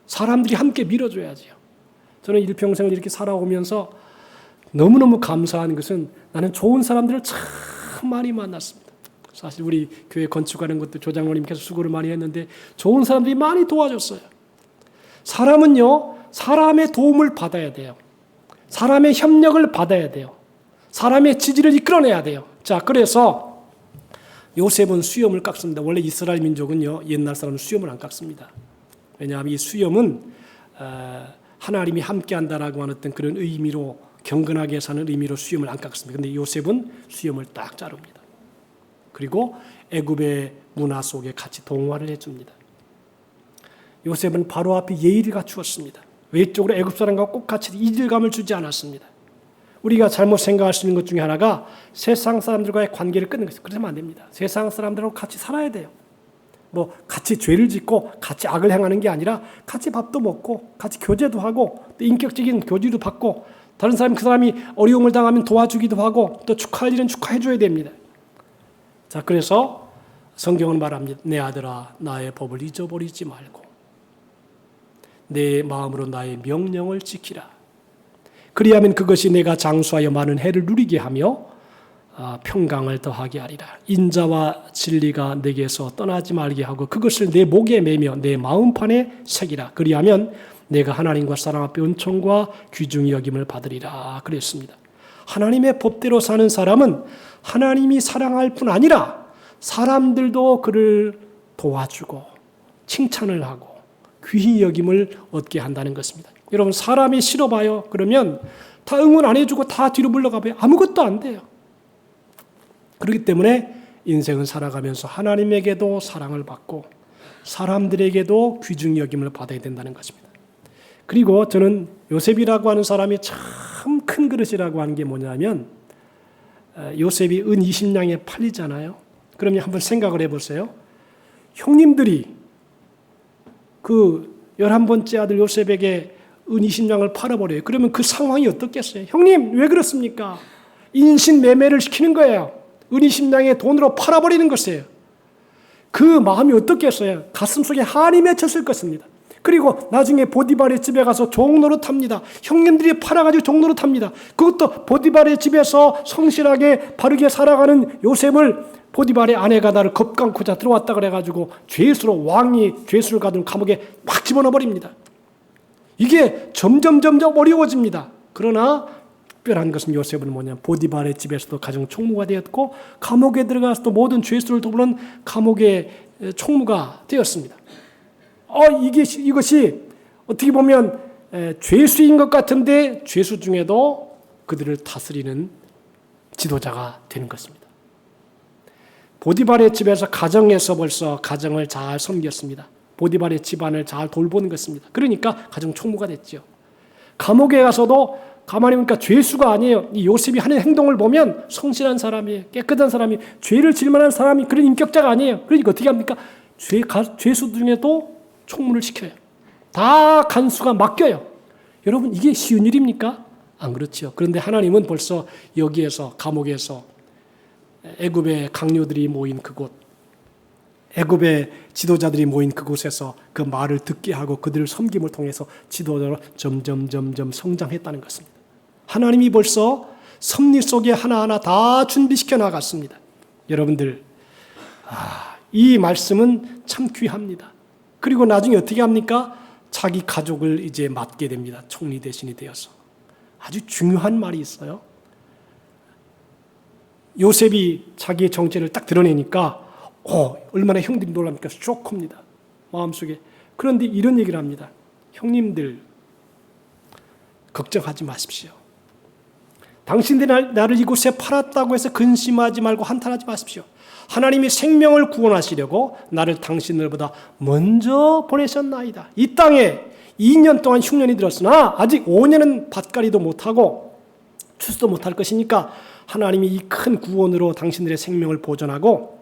사람들이 함께 밀어줘야죠. 저는 일평생을 이렇게 살아오면서 너무너무 감사한 것은 나는 좋은 사람들을 참 많이 만났습니다. 사실 우리 교회 건축하는 것도 조장로님께서 수고를 많이 했는데 좋은 사람들이 많이 도와줬어요. 사람은요, 사람의 도움을 받아야 돼요. 사람의 협력을 받아야 돼요. 사람의 지지를 이끌어내야 돼요. 자, 그래서 요셉은 수염을 깎습니다. 원래 이스라엘 민족은요, 옛날 사람은 수염을 안 깎습니다. 왜냐하면 이 수염은 하나님이 함께한다라고 하는 어떤 그런 의미로, 경건하게 사는 의미로 수염을 안 깎습니다. 그런데 요셉은 수염을 딱 자릅니다. 그리고 애굽의 문화 속에 같이 동화를 해줍니다. 요셉은 바로 앞에 예의를 갖추었습니다. 외적으로 애굽 사람과 꼭 같이 이질감을 주지 않았습니다. 우리가 잘못 생각할 수 있는 것 중에 하나가 세상 사람들과의 관계를 끊는 것이죠. 그러면 안 됩니다. 세상 사람들하고 같이 살아야 돼요. 뭐 같이 죄를 짓고 같이 악을 행하는 게 아니라 같이 밥도 먹고 같이 교제도 하고 또 인격적인 교제도 받고 다른 사람이 그 사람이 어려움을 당하면 도와주기도 하고 또 축하할 일은 축하해줘야 됩니다. 자, 그래서 성경은 말합니다. 내 아들아, 나의 법을 잊어버리지 말고 내 마음으로 나의 명령을 지키라. 그리하면 그것이 내가 장수하여 많은 해를 누리게 하며 평강을 더하게 하리라. 인자와 진리가 내게서 떠나지 말게 하고 그것을 내 목에 매며 내 마음판에 새기라. 그리하면 내가 하나님과 사람 앞에 은총과 귀중히 여김을 받으리라. 그랬습니다. 하나님의 법대로 사는 사람은 하나님이 사랑할 뿐 아니라 사람들도 그를 도와주고 칭찬을 하고 귀히 여김을 얻게 한다는 것입니다. 여러분, 사람이 싫어봐요. 그러면 다 응원 안 해주고 다 뒤로 물러가봐요. 아무것도 안 돼요. 그렇기 때문에 인생은 살아가면서 하나님에게도 사랑을 받고 사람들에게도 귀중히 여김을 받아야 된다는 것입니다. 그리고 저는 요셉이라고 하는 사람이 참 큰 그릇이라고 하는 게 뭐냐면 요셉이 은 20냥에 팔리잖아요. 그러면 한번 생각을 해보세요. 형님들이 그 11번째 아들 요셉에게 은 20냥을 팔아버려요. 그러면 그 상황이 어떻겠어요? 형님, 왜 그렇습니까? 인신매매를 시키는 거예요. 은 20냥의 돈으로 팔아버리는 것이에요. 그 마음이 어떻겠어요? 가슴속에 한이 맺혔을 것입니다. 그리고 나중에 보디발의 집에 가서 종노릇합니다. 형님들이 팔아가지고 종노릇합니다. 그것도 보디발의 집에서 성실하게 바르게 살아가는 요셉을 보디발의 아내가 나를 겁강코자 들어왔다 그래가지고 죄수로 왕이 죄수를 가둔 감옥에 확 집어넣어버립니다. 이게 점점 어려워집니다. 그러나 특별한 것은 요셉은 뭐냐, 보디발의 집에서도 가정 총무가 되었고 감옥에 들어가서 또 모든 죄수를 돕는 감옥의 총무가 되었습니다. 이것이 어떻게 보면 죄수인 것 같은데 죄수 중에도 그들을 다스리는 지도자가 되는 것입니다. 보디발의 집에서 가정에서 벌써 가정을 잘 섬겼습니다. 보디발의 집안을 잘 돌보는 것입니다. 그러니까 가정 총무가 됐죠. 감옥에 가서도 가만히 보니까 죄수가 아니에요. 이 요셉이 하는 행동을 보면 성실한 사람이에요. 깨끗한 사람이, 죄를 질 만한 사람이, 그런 인격자가 아니에요. 그러니까 어떻게 합니까? 죄수 중에도 총무를 시켜요. 다 간수가 맡겨요. 여러분, 이게 쉬운 일입니까? 안 그렇죠. 그런데 하나님은 벌써 여기에서, 감옥에서 애굽의 강요들이 모인 그곳, 애굽의 지도자들이 모인 그곳에서 그 말을 듣게 하고 그들을 섬김을 통해서 지도자로 점점 성장했다는 것입니다. 하나님이 벌써 섭리 속에 하나하나 다 준비시켜 나갔습니다. 여러분들, 이 말씀은 참 귀합니다. 그리고 나중에 어떻게 합니까? 자기 가족을 이제 맡게 됩니다. 총리 대신이 되어서. 아주 중요한 말이 있어요. 요셉이 자기의 정체를 딱 드러내니까 얼마나 형들이 놀랍니까? 쇼크입니다. 마음속에. 그런데 이런 얘기를 합니다. 형님들, 걱정하지 마십시오. 당신들이 나를 이곳에 팔았다고 해서 근심하지 말고 한탄하지 마십시오. 하나님이 생명을 구원하시려고 나를 당신들보다 먼저 보내셨나이다. 이 땅에 2년 동안 흉년이 들었으나 아직 5년은 밭갈이도 못하고 추수도 못할 것이니까 하나님이 이 큰 구원으로 당신들의 생명을 보존하고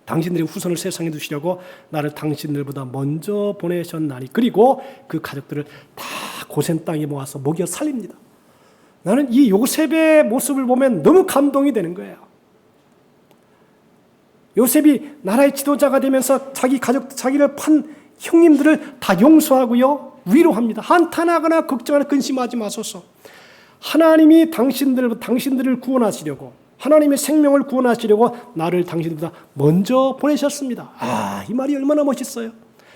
당신들의 후손을 세상에 두시려고 나를 당신들보다 먼저 보내셨나니, 그리고 그 가족들을 다 고센 땅에 모아서 먹여 살립니다. 나는 이 요셉의 모습을 보면 너무 감동이 되는 거예요. 요셉이 나라의 지도자가 되면서 자기 가족, 자기를 판 형님들을 다 용서하고요, 위로합니다. 한탄하거나 걱정하거나 근심하지 마소서. 하나님이 당신들을 구원하시려고, 하나님의 생명을 구원하시려고 나를 당신들보다 먼저 보내셨습니다. 아, 이 말이 얼마나 멋있어요.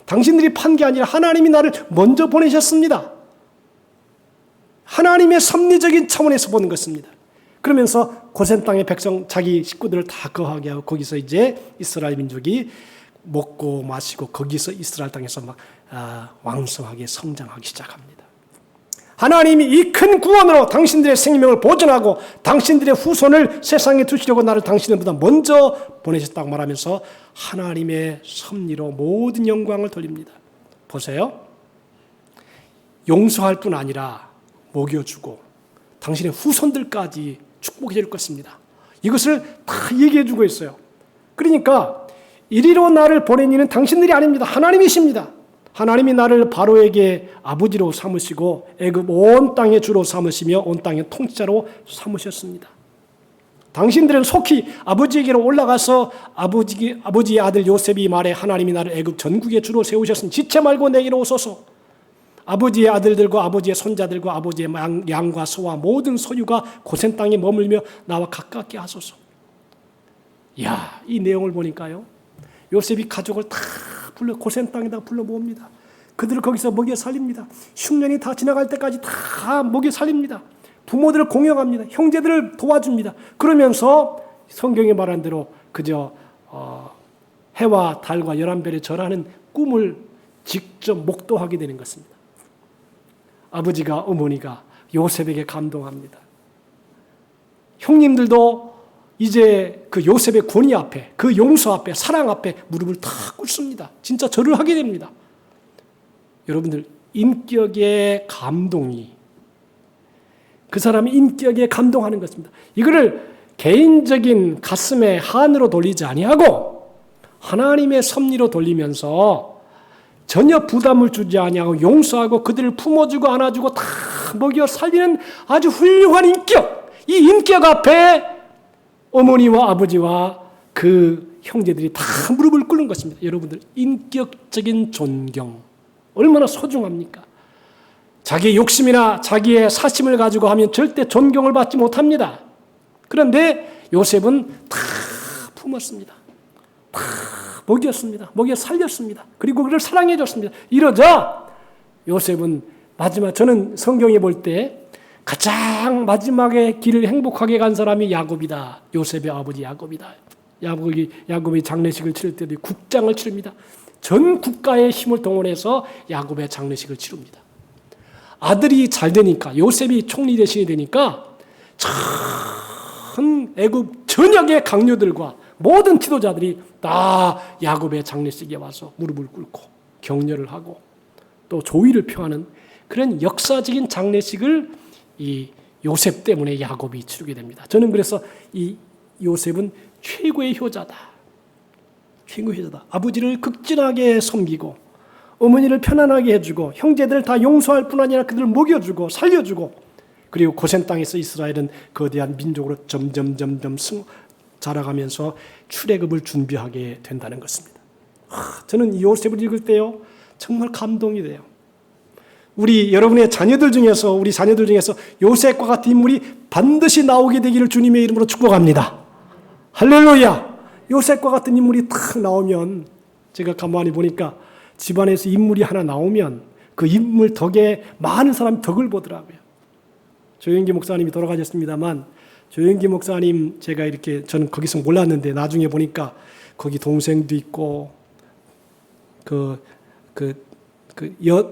당신들이 판 게 아니라 하나님이 나를 먼저 보내셨습니다. 하나님의 섭리적인 차원에서 보는 것입니다. 그러면서 고센 땅의 백성, 자기 식구들을 다 거하게 하고 거기서 이제 이스라엘 민족이 먹고 마시고 거기서 이스라엘 땅에서 막 왕성하게 성장하기 시작합니다. 하나님이 이 큰 구원으로 당신들의 생명을 보존하고 당신들의 후손을 세상에 두시려고 나를 당신들보다 먼저 보내셨다고 말하면서 하나님의 섭리로 모든 영광을 돌립니다. 보세요. 용서할 뿐 아니라 먹여주고 당신의 후손들까지 축복해 줄 것입니다. 이것을 다 얘기해 주고 있어요. 그러니까 이리로 나를 보낸 이는 당신들이 아닙니다. 하나님이십니다. 하나님이 나를 바로에게 아버지로 삼으시고 애굽 온 땅의 주로 삼으시며 온 땅의 통치자로 삼으셨습니다. 당신들은 속히 아버지에게로 올라가서 아버지의 아들 요셉이 말해 하나님이 나를 애굽 전국의 주로 세우셨으니 지체 말고 내게로 오소서. 아버지의 아들들과 아버지의 손자들과 아버지의 양과 소와 모든 소유가 고센 땅에 머물며 나와 가깝게 하소서. 이야, 이 내용을 보니까요, 요셉이 가족을 다 불러 고센 땅에다 불러 모읍니다. 그들을 거기서 먹여 살립니다. 흉년이 다 지나갈 때까지 다 먹여 살립니다. 부모들을 공경합니다. 형제들을 도와줍니다. 그러면서 성경에 말한 대로 그저 해와 달과 11별에 절하는 꿈을 직접 목도하게 되는 것입니다. 아버지가, 어머니가 요셉에게 감동합니다. 형님들도 이제 그 요셉의 권위 앞에, 그 용서 앞에, 사랑 앞에 무릎을 다 꿇습니다. 진짜 절을 하게 됩니다. 여러분들, 인격의 감동이, 그 사람의 인격에 감동하는 것입니다. 이거를 개인적인 가슴의 한으로 돌리지 아니하고 하나님의 섭리로 돌리면서 전혀 부담을 주지 아니하고 용서하고 그들을 품어주고 안아주고 다 먹여 살리는 아주 훌륭한 인격, 이 인격 앞에 어머니와 아버지와 그 형제들이 다 무릎을 꿇는 것입니다. 여러분들, 인격적인 존경 얼마나 소중합니까? 자기의 욕심이나 자기의 사심을 가지고 하면 절대 존경을 받지 못합니다. 그런데 요셉은 다 품었습니다. 다 먹였습니다. 먹여 살렸습니다. 그리고 그를 사랑해 줬습니다. 이러자 요셉은 마지막, 저는 성경에 볼 때 가장 마지막에 길을 행복하게 간 사람이 야곱이다. 요셉의 아버지 야곱이다. 야곱이 장례식을 치를 때도 국장을 치릅니다. 전 국가의 힘을 동원해서 야곱의 장례식을 치릅니다. 아들이 잘 되니까, 요셉이 총리 대신이 되니까 전 애굽 전역의 강요들과 모든 지도자들이 다 야곱의 장례식에 와서 무릎을 꿇고 격려를 하고 또 조의를 표하는 그런 역사적인 장례식을 이 요셉 때문에 야곱이 치르게 됩니다. 저는 그래서 이 요셉은 최고의 효자다. 최고의 효자다. 아버지를 극진하게 섬기고 어머니를 편안하게 해주고 형제들을 다 용서할 뿐 아니라 그들을 먹여주고 살려주고, 그리고 고센 땅에서 이스라엘은 거대한 민족으로 점점 자라가면서 출애굽을 준비하게 된다는 것입니다. 저는 이 요셉을 읽을 때요, 정말 감동이 돼요. 여러분의 자녀들 중에서, 우리 자녀들 중에서 요셉과 같은 인물이 반드시 나오게 되기를 주님의 이름으로 축복합니다. 할렐루야! 요셉과 같은 인물이 탁 나오면, 제가 가만히 보니까 집안에서 인물이 하나 나오면 그 인물 덕에 많은 사람이 덕을 보더라고요. 조영기 목사님이 돌아가셨습니다만, 조영기 목사님, 저는 거기서 몰랐는데 나중에 보니까 거기 동생도 있고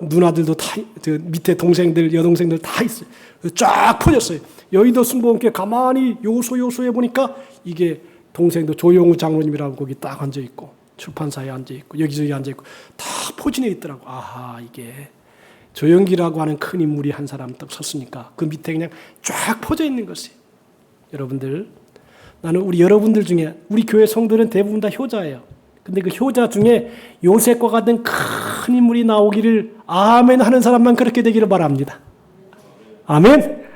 누나들도 다, 밑에 동생들, 여동생들 다 있어요. 쫙 퍼졌어요. 여의도 순복음교회 가만히 요소해 보니까 이게 동생도 조용우 장로님이라고 거기 딱 앉아 있고, 출판사에 앉아 있고, 여기저기 앉아 있고, 다 포진해 있더라고. 아하, 이게 조영기라고 하는 큰 인물이 한 사람 딱 섰으니까 그 밑에 그냥 쫙 퍼져 있는 것이에요. 여러분들, 나는 우리 여러분들 중에 우리 교회 성도는 대부분 다 효자예요. 근데 그 효자 중에 요셉과 같은 큰 인물이 나오기를 아멘 하는 사람만 그렇게 되기를 바랍니다. 아멘.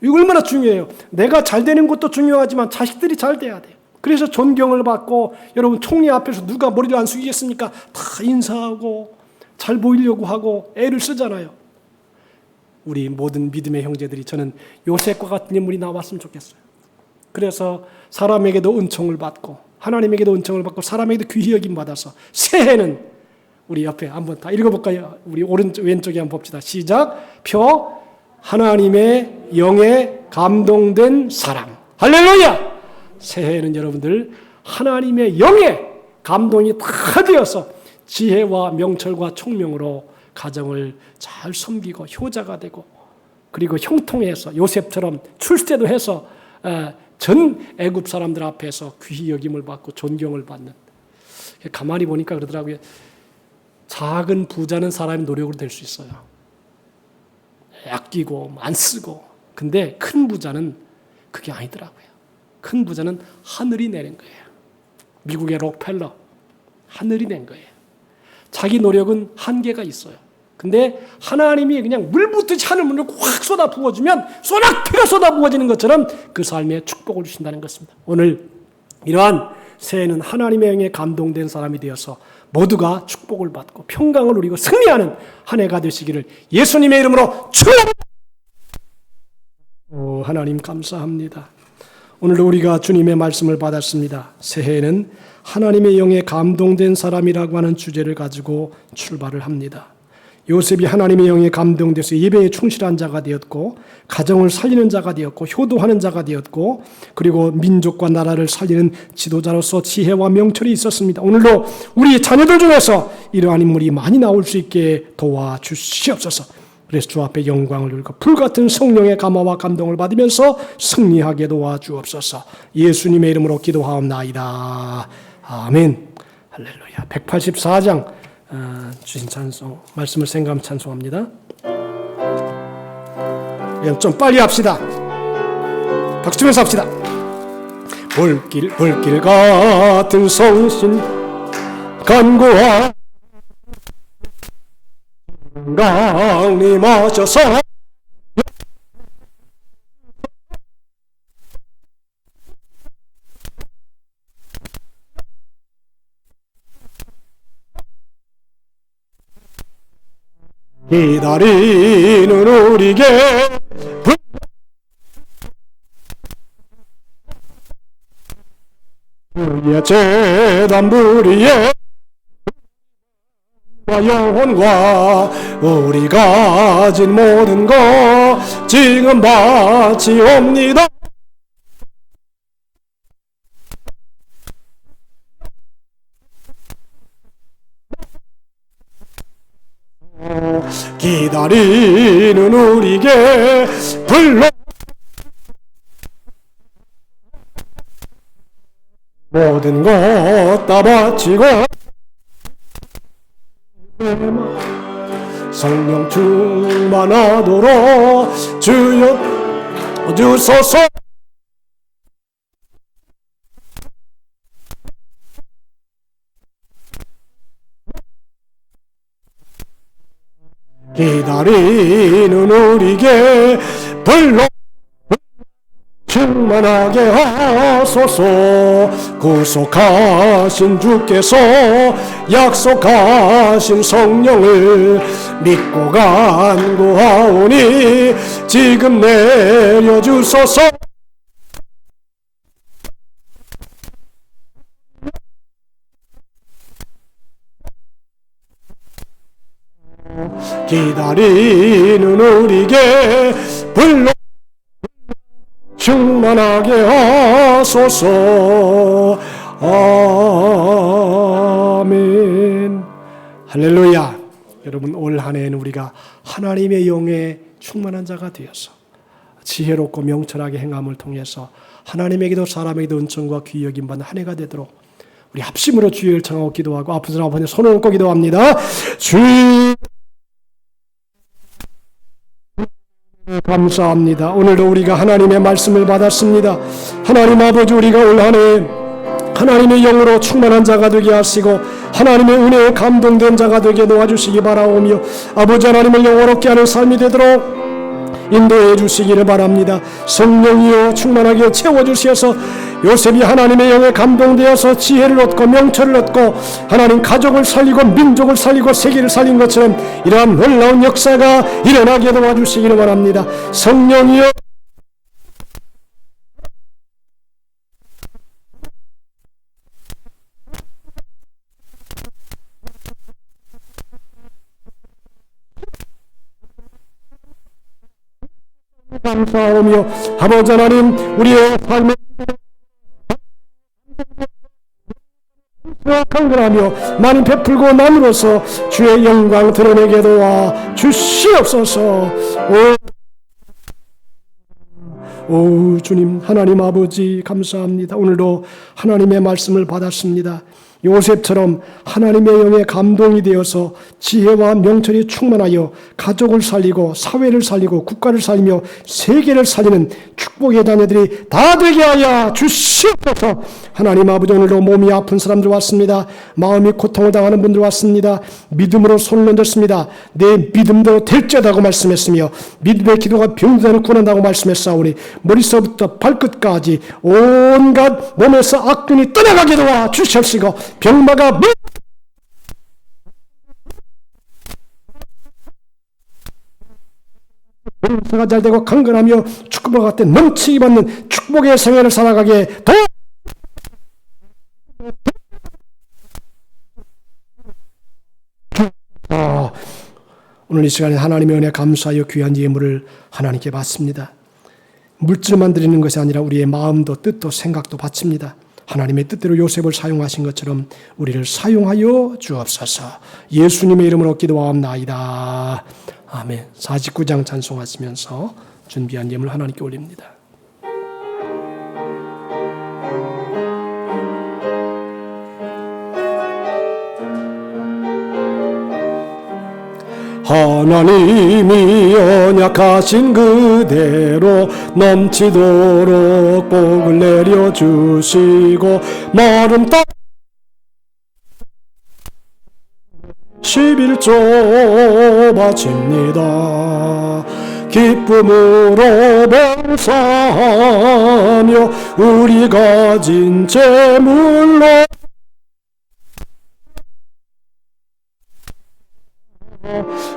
이거 얼마나 중요해요. 내가 잘 되는 것도 중요하지만 자식들이 잘 돼야 돼요. 그래서 존경을 받고, 여러분 총리 앞에서 누가 머리를 안 숙이겠습니까? 다 인사하고 잘 보이려고 하고 애를 쓰잖아요. 우리 모든 믿음의 형제들이, 저는 요셉과 같은 인물이 나왔으면 좋겠어요. 그래서 사람에게도 은총을 받고 하나님에게도 은총을 받고 사람에게도 귀히 여김 받아서 새해는 우리 옆에 한번 다 읽어볼까요? 우리 왼쪽에 한번 봅시다. 시작. 표 하나님의 영에 감동된 사람. 할렐루야. 새해에는 여러분들 하나님의 영에 감동이 다 되어서 지혜와 명철과 총명으로 가정을 잘 섬기고 효자가 되고, 그리고 형통해서 요셉처럼 출세도 해서 전 애굽 사람들 앞에서 귀히 여김을 받고 존경을 받는. 가만히 보니까 그러더라고요. 작은 부자는 사람의 노력으로 될 수 있어요. 아끼고 안 쓰고. 근데 큰 부자는 그게 아니더라고요. 큰 부자는 하늘이 내는 거예요. 미국의 록펠러, 하늘이 낸 거예요. 자기 노력은 한계가 있어요. 근데 하나님이 그냥 물붓듯이 하늘문을 확 쏟아 부어주면 소낙비가 쏟아 부어지는 것처럼 그 삶에 축복을 주신다는 것입니다. 오늘 이러한 새해는 하나님의 영에 감동된 사람이 되어서 모두가 축복을 받고 평강을 누리고 승리하는 한 해가 되시기를 예수님의 이름으로 축원합니다. 하나님 감사합니다. 오늘도 우리가 주님의 말씀을 받았습니다. 새해에는 하나님의 영에 감동된 사람이라고 하는 주제를 가지고 출발을 합니다. 요셉이 하나님의 영에 감동돼서 예배에 충실한 자가 되었고, 가정을 살리는 자가 되었고, 효도하는 자가 되었고, 그리고 민족과 나라를 살리는 지도자로서 지혜와 명철이 있었습니다. 오늘도 우리 자녀들 중에서 이러한 인물이 많이 나올 수 있게 도와주시옵소서. 그래서 주 앞에 영광을 돌리고 불같은 성령의 감화와 감동을 받으면서 승리하게 도와주옵소서. 예수님의 이름으로 기도하옵나이다. 아멘. 할렐루야. 184장 주신 찬송 말씀을 생각하며 찬송합니다. 좀 빨리 합시다. 박수 치면서 합시다. 불길 같은 성신 간구하 강림하셔서 기다리는 우리에게 그의 재단부리에 영혼과 우리 가진 모든 것 지금 바치옵니다. 기다리는 우리에게 불러 모든 것 다 바치고 성령 충만하도록 주여 주소서. 기다리는 우리에게 불러 충만하게 하소서. 구속하신 주께서 약속하신 성령을 믿고 간구하오니 지금 내려주소서. 기다리는 우리에게 불러 충만하게 하소서. 아멘. 할렐루야. 여러분, 올 한 해에는 우리가 하나님의 영에 충만한 자가 되어서 지혜롭고 명철하게 행함을 통해서 하나님에게도 사람에게도 은총과 귀히 여김 받는 한 해가 되도록 우리 합심으로 주의를 청하고 기도하고 아픈 사람 앞에 손을 얹고 기도합니다. 주 감사합니다. 오늘도 우리가 하나님의 말씀을 받았습니다. 하나님 아버지, 우리가 올 한해 하나님의 영으로 충만한 자가 되게 하시고 하나님의 은혜에 감동된 자가 되게 도와주시기 바라오며 아버지 하나님을 영원롭게 하는 삶이 되도록 인도해 주시기를 바랍니다. 성령이여 충만하게 채워주시어서 요셉이 하나님의 영에 감동되어서 지혜를 얻고 명철을 얻고 하나님 가족을 살리고 민족을 살리고 세계를 살린 것처럼 이러한 놀라운 역사가 일어나게 도와주시기를 바랍니다. 성령이여 감사하오며 아버지 하나님 우리의 삶에 강건하며 많이 베풀고 남으로써 주의 영광 드러내게 도와 주시옵소서. 오 주님 하나님 아버지 감사합니다. 오늘도 하나님의 말씀을 받았습니다. 요셉처럼 하나님의 영에 감동이 되어서 지혜와 명철이 충만하여 가족을 살리고 사회를 살리고 국가를 살리며 세계를 살리는 축복의 자녀들이 다 되게 하여 주시옵소서. 하나님 아버지 오늘도 몸이 아픈 사람들 왔습니다. 마음이 고통을 당하는 분들 왔습니다. 믿음으로 손을 얹었습니다. 내 믿음대로 될지어다고 말씀했으며 믿음의 기도가 병자를 구원한다고 말씀했사오니 머리서부터 발끝까지 온갖 몸에서 악균이 떠나가게 도와 주시옵시고 병마가 봉사가 잘되고 강건하며 축복을 갖다 넘치게 받는 축복의 생애를 살아가게 오늘 이 시간에 하나님의 은혜 감사하여 귀한 예물을 하나님께 받습니다. 물질만 드리는 것이 아니라 우리의 마음도 뜻도 생각도 바칩니다. 하나님의 뜻대로 요셉을 사용하신 것처럼 우리를 사용하여 주옵소서. 예수님의 이름으로 기도하옵나이다. 아멘. 49장 찬송하시면서 준비한 예물 하나님께 올립니다. 하나님이 언약하신 그대로 넘치도록 복을 내려주시고 마른 땅 11조 바칩니다. 기쁨으로 봉사하며 우리 가진 재물로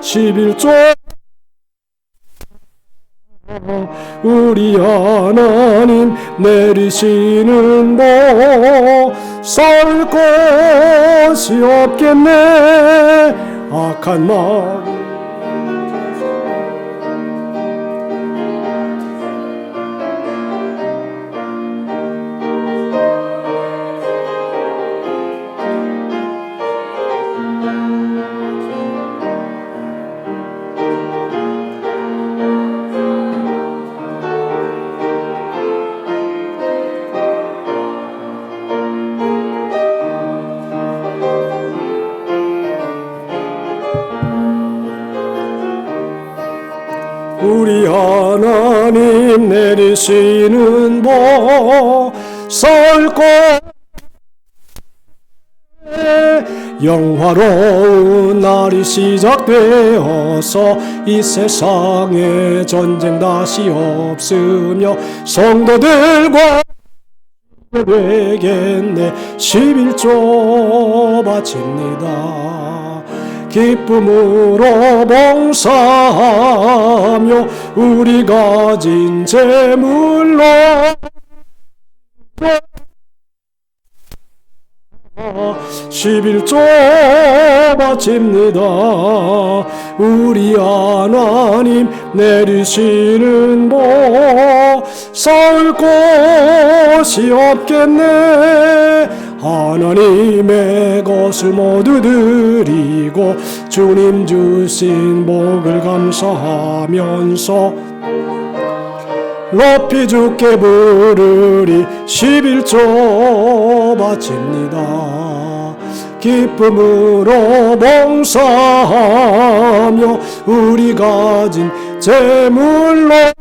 11조 우리 하나님 내리시는 복 살 곳이 없겠네. 악한 마음 우리 하나님 내리시는 복 살 곳 영화로운 날이 시작되어서 이 세상에 전쟁 다시 없으며 성도들과 되겠네. 11조 바칩니다. 기쁨으로 봉사하며 우리 가진 재물로 11조 바칩니다. 우리 하나님 내리시는 복 살 곳이 없겠네. 하나님의 것을 모두 드리고 주님 주신 복을 감사하면서 높이 주께 부르리. 11조 바칩니다. 기쁨으로 봉사하며 미사오며 우리 가진 재물로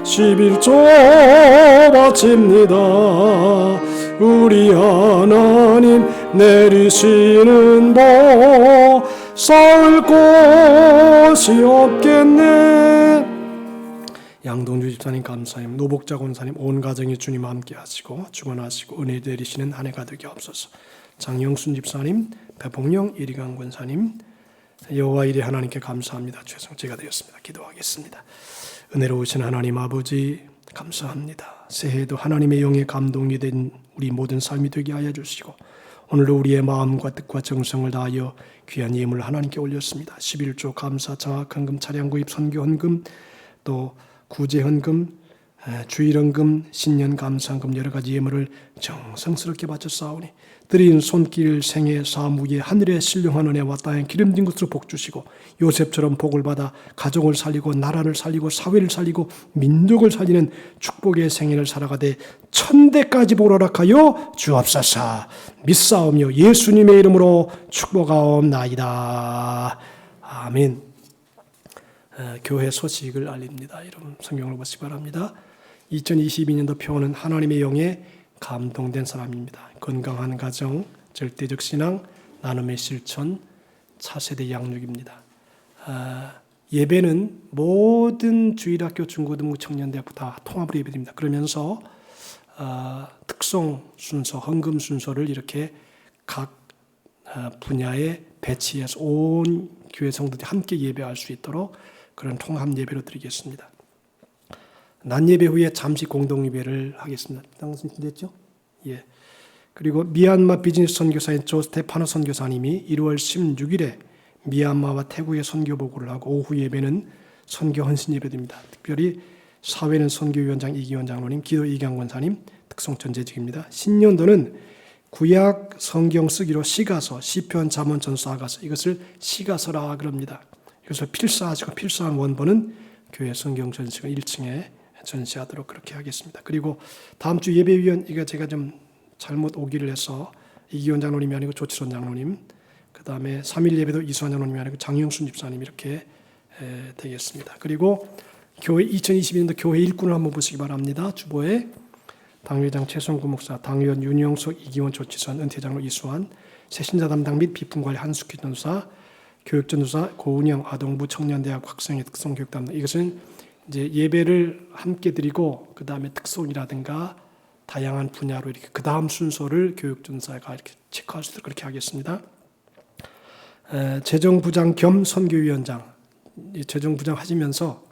11조 바칩니다. 우리 하나님 내리시는 복 쌓을 곳이 없겠네. 양동주 집사님 감사님, 노복자 권사님 온 가정이 주님 함께 하시고 주관하시고 은혜 내리시는 한 해가 되게 없소서. 장영순 집사님, 배봉영 이리강 권사님, 여호와 이레 하나님께 감사합니다. 죄송제가 되었습니다. 기도하겠습니다. 은혜로우신 하나님 아버지 감사합니다. 새해에도 하나님의 영에 감동이 된 우리 모든 삶이 되게 하여 주시고 오늘도 우리의 마음과 뜻과 정성을 다하여 귀한 예물을 하나님께 올렸습니다. 11조 감사 장학헌금 차량구입 선교헌금 또 구제헌금 주일헌금 신년감사헌금 여러 가지 예물을 정성스럽게 바쳤사오니 드린 손길 생애 사무에 하늘의 신령한 은혜와 땅에 기름진 것으로 복 주시고 요셉처럼 복을 받아 가족을 살리고 나라를 살리고 사회를 살리고 민족을 살리는 축복의 생애를 살아가되 천대까지 복락하여 주옵소서. 믿사오며 예수님의 이름으로 축복하옵나이다. 아멘. 교회 소식을 알립니다. 여러분 성경을 보시기 바랍니다. 2022년도 표어는 하나님의 영에 감동된 사람입니다. 건강한 가정, 절대적 신앙, 나눔의 실천, 차세대 양육입니다. 예배는 모든 주일학교, 중고등부, 청년대학부 다 통합으로 예배드립니다. 그러면서 특송 순서, 헌금 순서를 이렇게 각 분야에 배치해서 온 교회 성도들이 함께 예배할 수 있도록 그런 통합 예배로 드리겠습니다. 낮 예배 후에 잠시 공동 예배를 하겠습니다. 당신 됐죠? 예. 그리고 미얀마 비즈니스 선교사인 조 스테파노 선교사님이 1월 16일에 미얀마와 태국에 선교 보고를 하고 오후 예배는 선교 헌신 예배입니다. 특별히 사회는 선교위원장 이기원 장로님, 기도 이경 권사님, 특송전 재직입니다. 신년도는 구약 성경 쓰기로 시가서, 시편, 잠언, 전서, 아가서 이것을 시가서라 그럽니다. 이것을 필사하시고 필사한 원본은 교회 성경 전시관 1층에 전시하도록 그렇게 하겠습니다. 그리고 다음 주 예배위원 이거 제가 좀 잘못 오기를 해서 이기원 장로님이 아니고 조치선 장로님, 그 다음에 3일 예배도 이수환 장로님이 아니고 장영순 집사님 이렇게 되겠습니다. 그리고 교회 2022년도 교회 일꾼을 한번 보시기 바랍니다. 주보에 당회장 최성구 목사, 당위원 윤영석, 이기원, 조치선, 은퇴장로 이수환, 새신자 담당 및 비품관리 한숙희 전도사, 교육전도사 고은영, 아동부 청년대학 학생회 특성교육 담당. 이것은 이제 예배를 함께 드리고 그 다음에 특송이라든가 다양한 분야로 이렇게 그 다음 순서를 교육전사가 이렇게 체크할 수 있도록 그렇게 하겠습니다. 재정부장 겸 선교위원장, 재정부장 하시면서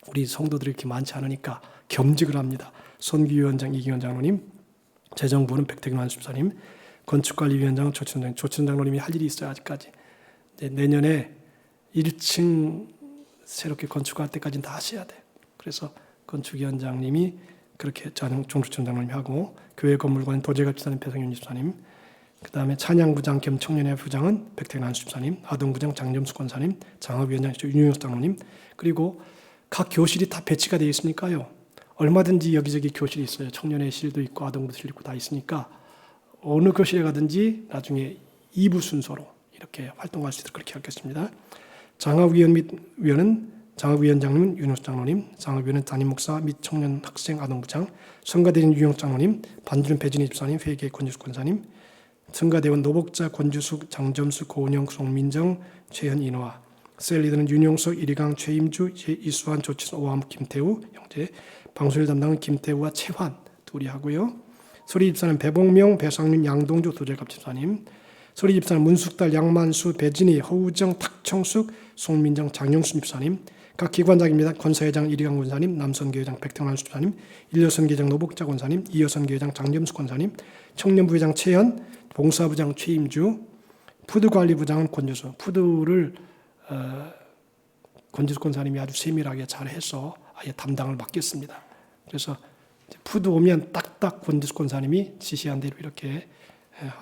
우리 성도들이 이렇게 많지 않으니까 겸직을 합니다. 선교위원장 이기원 장로님, 재정부는 백태균 한수사님, 건축관리위원장은 조치선 장로님이 할 일이 있어요. 아직까지. 내년에 1층 새롭게 건축할 때까지는 다 하셔야 돼요. 그래서 건축위원장님이 그렇게 종수천 장로님이 하고 교회 건물관 도제갑 집사님, 배성윤 집사님, 그 다음에 찬양부장 겸 청년회 부장은 백태근 집사님, 아동부장 장점수 권사님, 장학위원장 윤영석 장로님, 그리고 각 교실이 다 배치가 되어 있으니까요. 얼마든지 여기저기 교실이 있어요. 청년회실도 있고 아동부실 있고 다 있으니까 어느 교실에 가든지 나중에 2부 순서로 이렇게 활동할 수 있도록 그렇게 하겠습니다. 장학위원 및 위원은 장학위원장님은 윤호수 장로님, 장학위원은 담임 목사 및 청년 학생 아동부장, 성가대원 유영 장로님, 반주는 배진희 집사님, 회계 권주숙 권사님, 성가대원 노복자 권주숙 장점수 고은영 송민정 최현 인화, 셀리더는 윤용석 이리강 최임주 이수환 조치선 오함 김태우 형제, 방송일 담당은 김태우와 최환 둘이 하고요. 소리 집사는 배봉명 배상민 양동조 도제갑 집사님, 소리 집사는 문숙달 양만수 배진희 허우정 탁청숙 송민정 장영순 집사님, 각 기관장입니다. 권사회장 이리강 권사님, 남선교회장 백태환 집사님, 일여선교회장 노복자 권사님, 이여선교회장 장점수 권사님, 청년부회장 최현, 봉사부장 최임주, 푸드관리부장은 권주수. 푸드를 권주수 권사님이 아주 세밀하게 잘해서 아예 담당을 맡겼습니다. 그래서 푸드 오면 딱딱 권주수 권사님이 지시한 대로 이렇게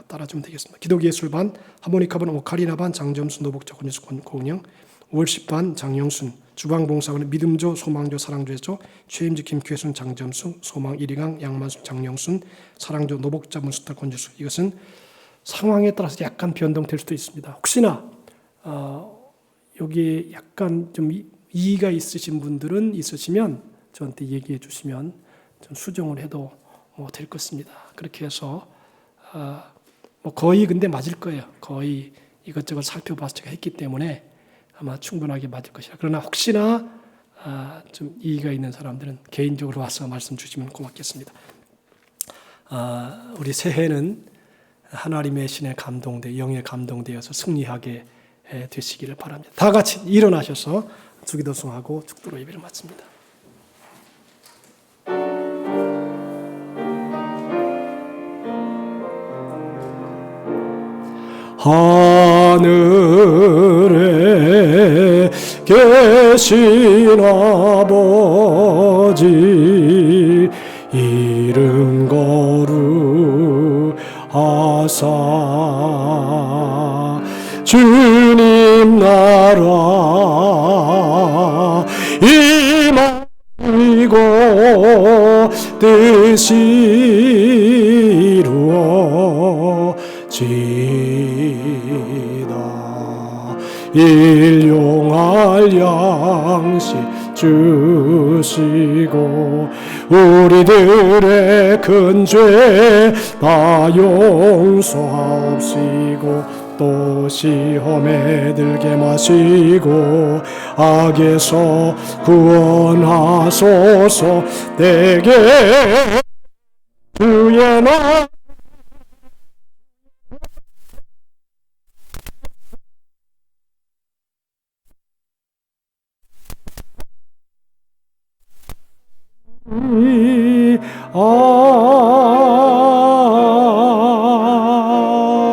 따라주면 되겠습니다. 기독예술반, 하모니카반, 오카리나반, 장점수, 노복자, 권주수, 고은영, 월십반, 장영순, 주방봉사관은 믿음조, 소망조, 사랑조에서 최임주, 김규순, 장점수, 소망, 이리강, 양만수, 장영순, 사랑조, 노복자, 문수탁, 권주수. 이것은 상황에 따라서 약간 변동될 수도 있습니다. 혹시나 여기에 약간 좀 이의가 있으신 분들은 있으시면 저한테 얘기해 주시면 좀 수정을 해도 될 것입니다. 그렇게 해서 거의 근데 맞을 거예요. 거의 이것저것 살펴봐서 제가 했기 때문에 아마 충분하게 맞을 것이라. 그러나 혹시나 좀 이의가 있는 사람들은 개인적으로 와서 말씀 주시면 고맙겠습니다. 우리 새해는 하나님의 신에 감동돼 영에 감동되어서 승리하게 되시기를 바랍니다. 다 같이 일어나셔서 주기도송하고 축도로 예배를 마칩니다. 하늘에 계신 아버지 이름 거룩하사 주님 나라 임하시고 뜻이 이루어지다 일용할 양식 주시고 우리들의 큰 죄 다 용서하옵시고 또 시험에 들게 마시고 악에서 구원하소서 내게 주의 나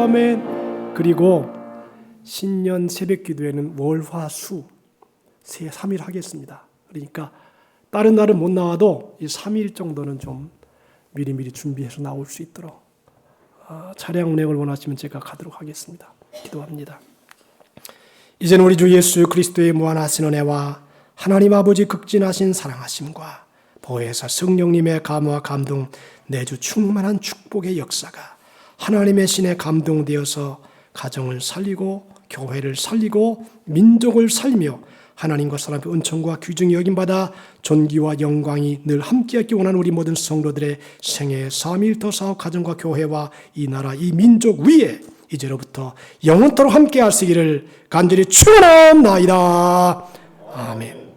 아멘. 그리고 신년 새벽 기도에는 월화수 3일 하겠습니다. 그러니까 다른 날은 못 나와도 이 3일 정도는 좀 미리미리 준비해서 나올 수 있도록 차량 운행을 원하시면 제가 가도록 하겠습니다. 기도합니다. 이제는 우리 주 예수 그리스도의 무한하신 은혜와 하나님 아버지 극진하신 사랑하심과 보혜사 성령님의 감화와 감동 내주 충만한 축복의 역사가 하나님의 신에 감동되어서 가정을 살리고 교회를 살리고 민족을 살리며 하나님과 사람의 은총과 귀중히 여김받아 존귀와 영광이 늘 함께하기 원하는 우리 모든 성도들의 생애 3일터 사업 가정과 교회와 이 나라 이 민족 위에 이제로부터 영원토록 함께하시기를 간절히 축원합니다. 아멘.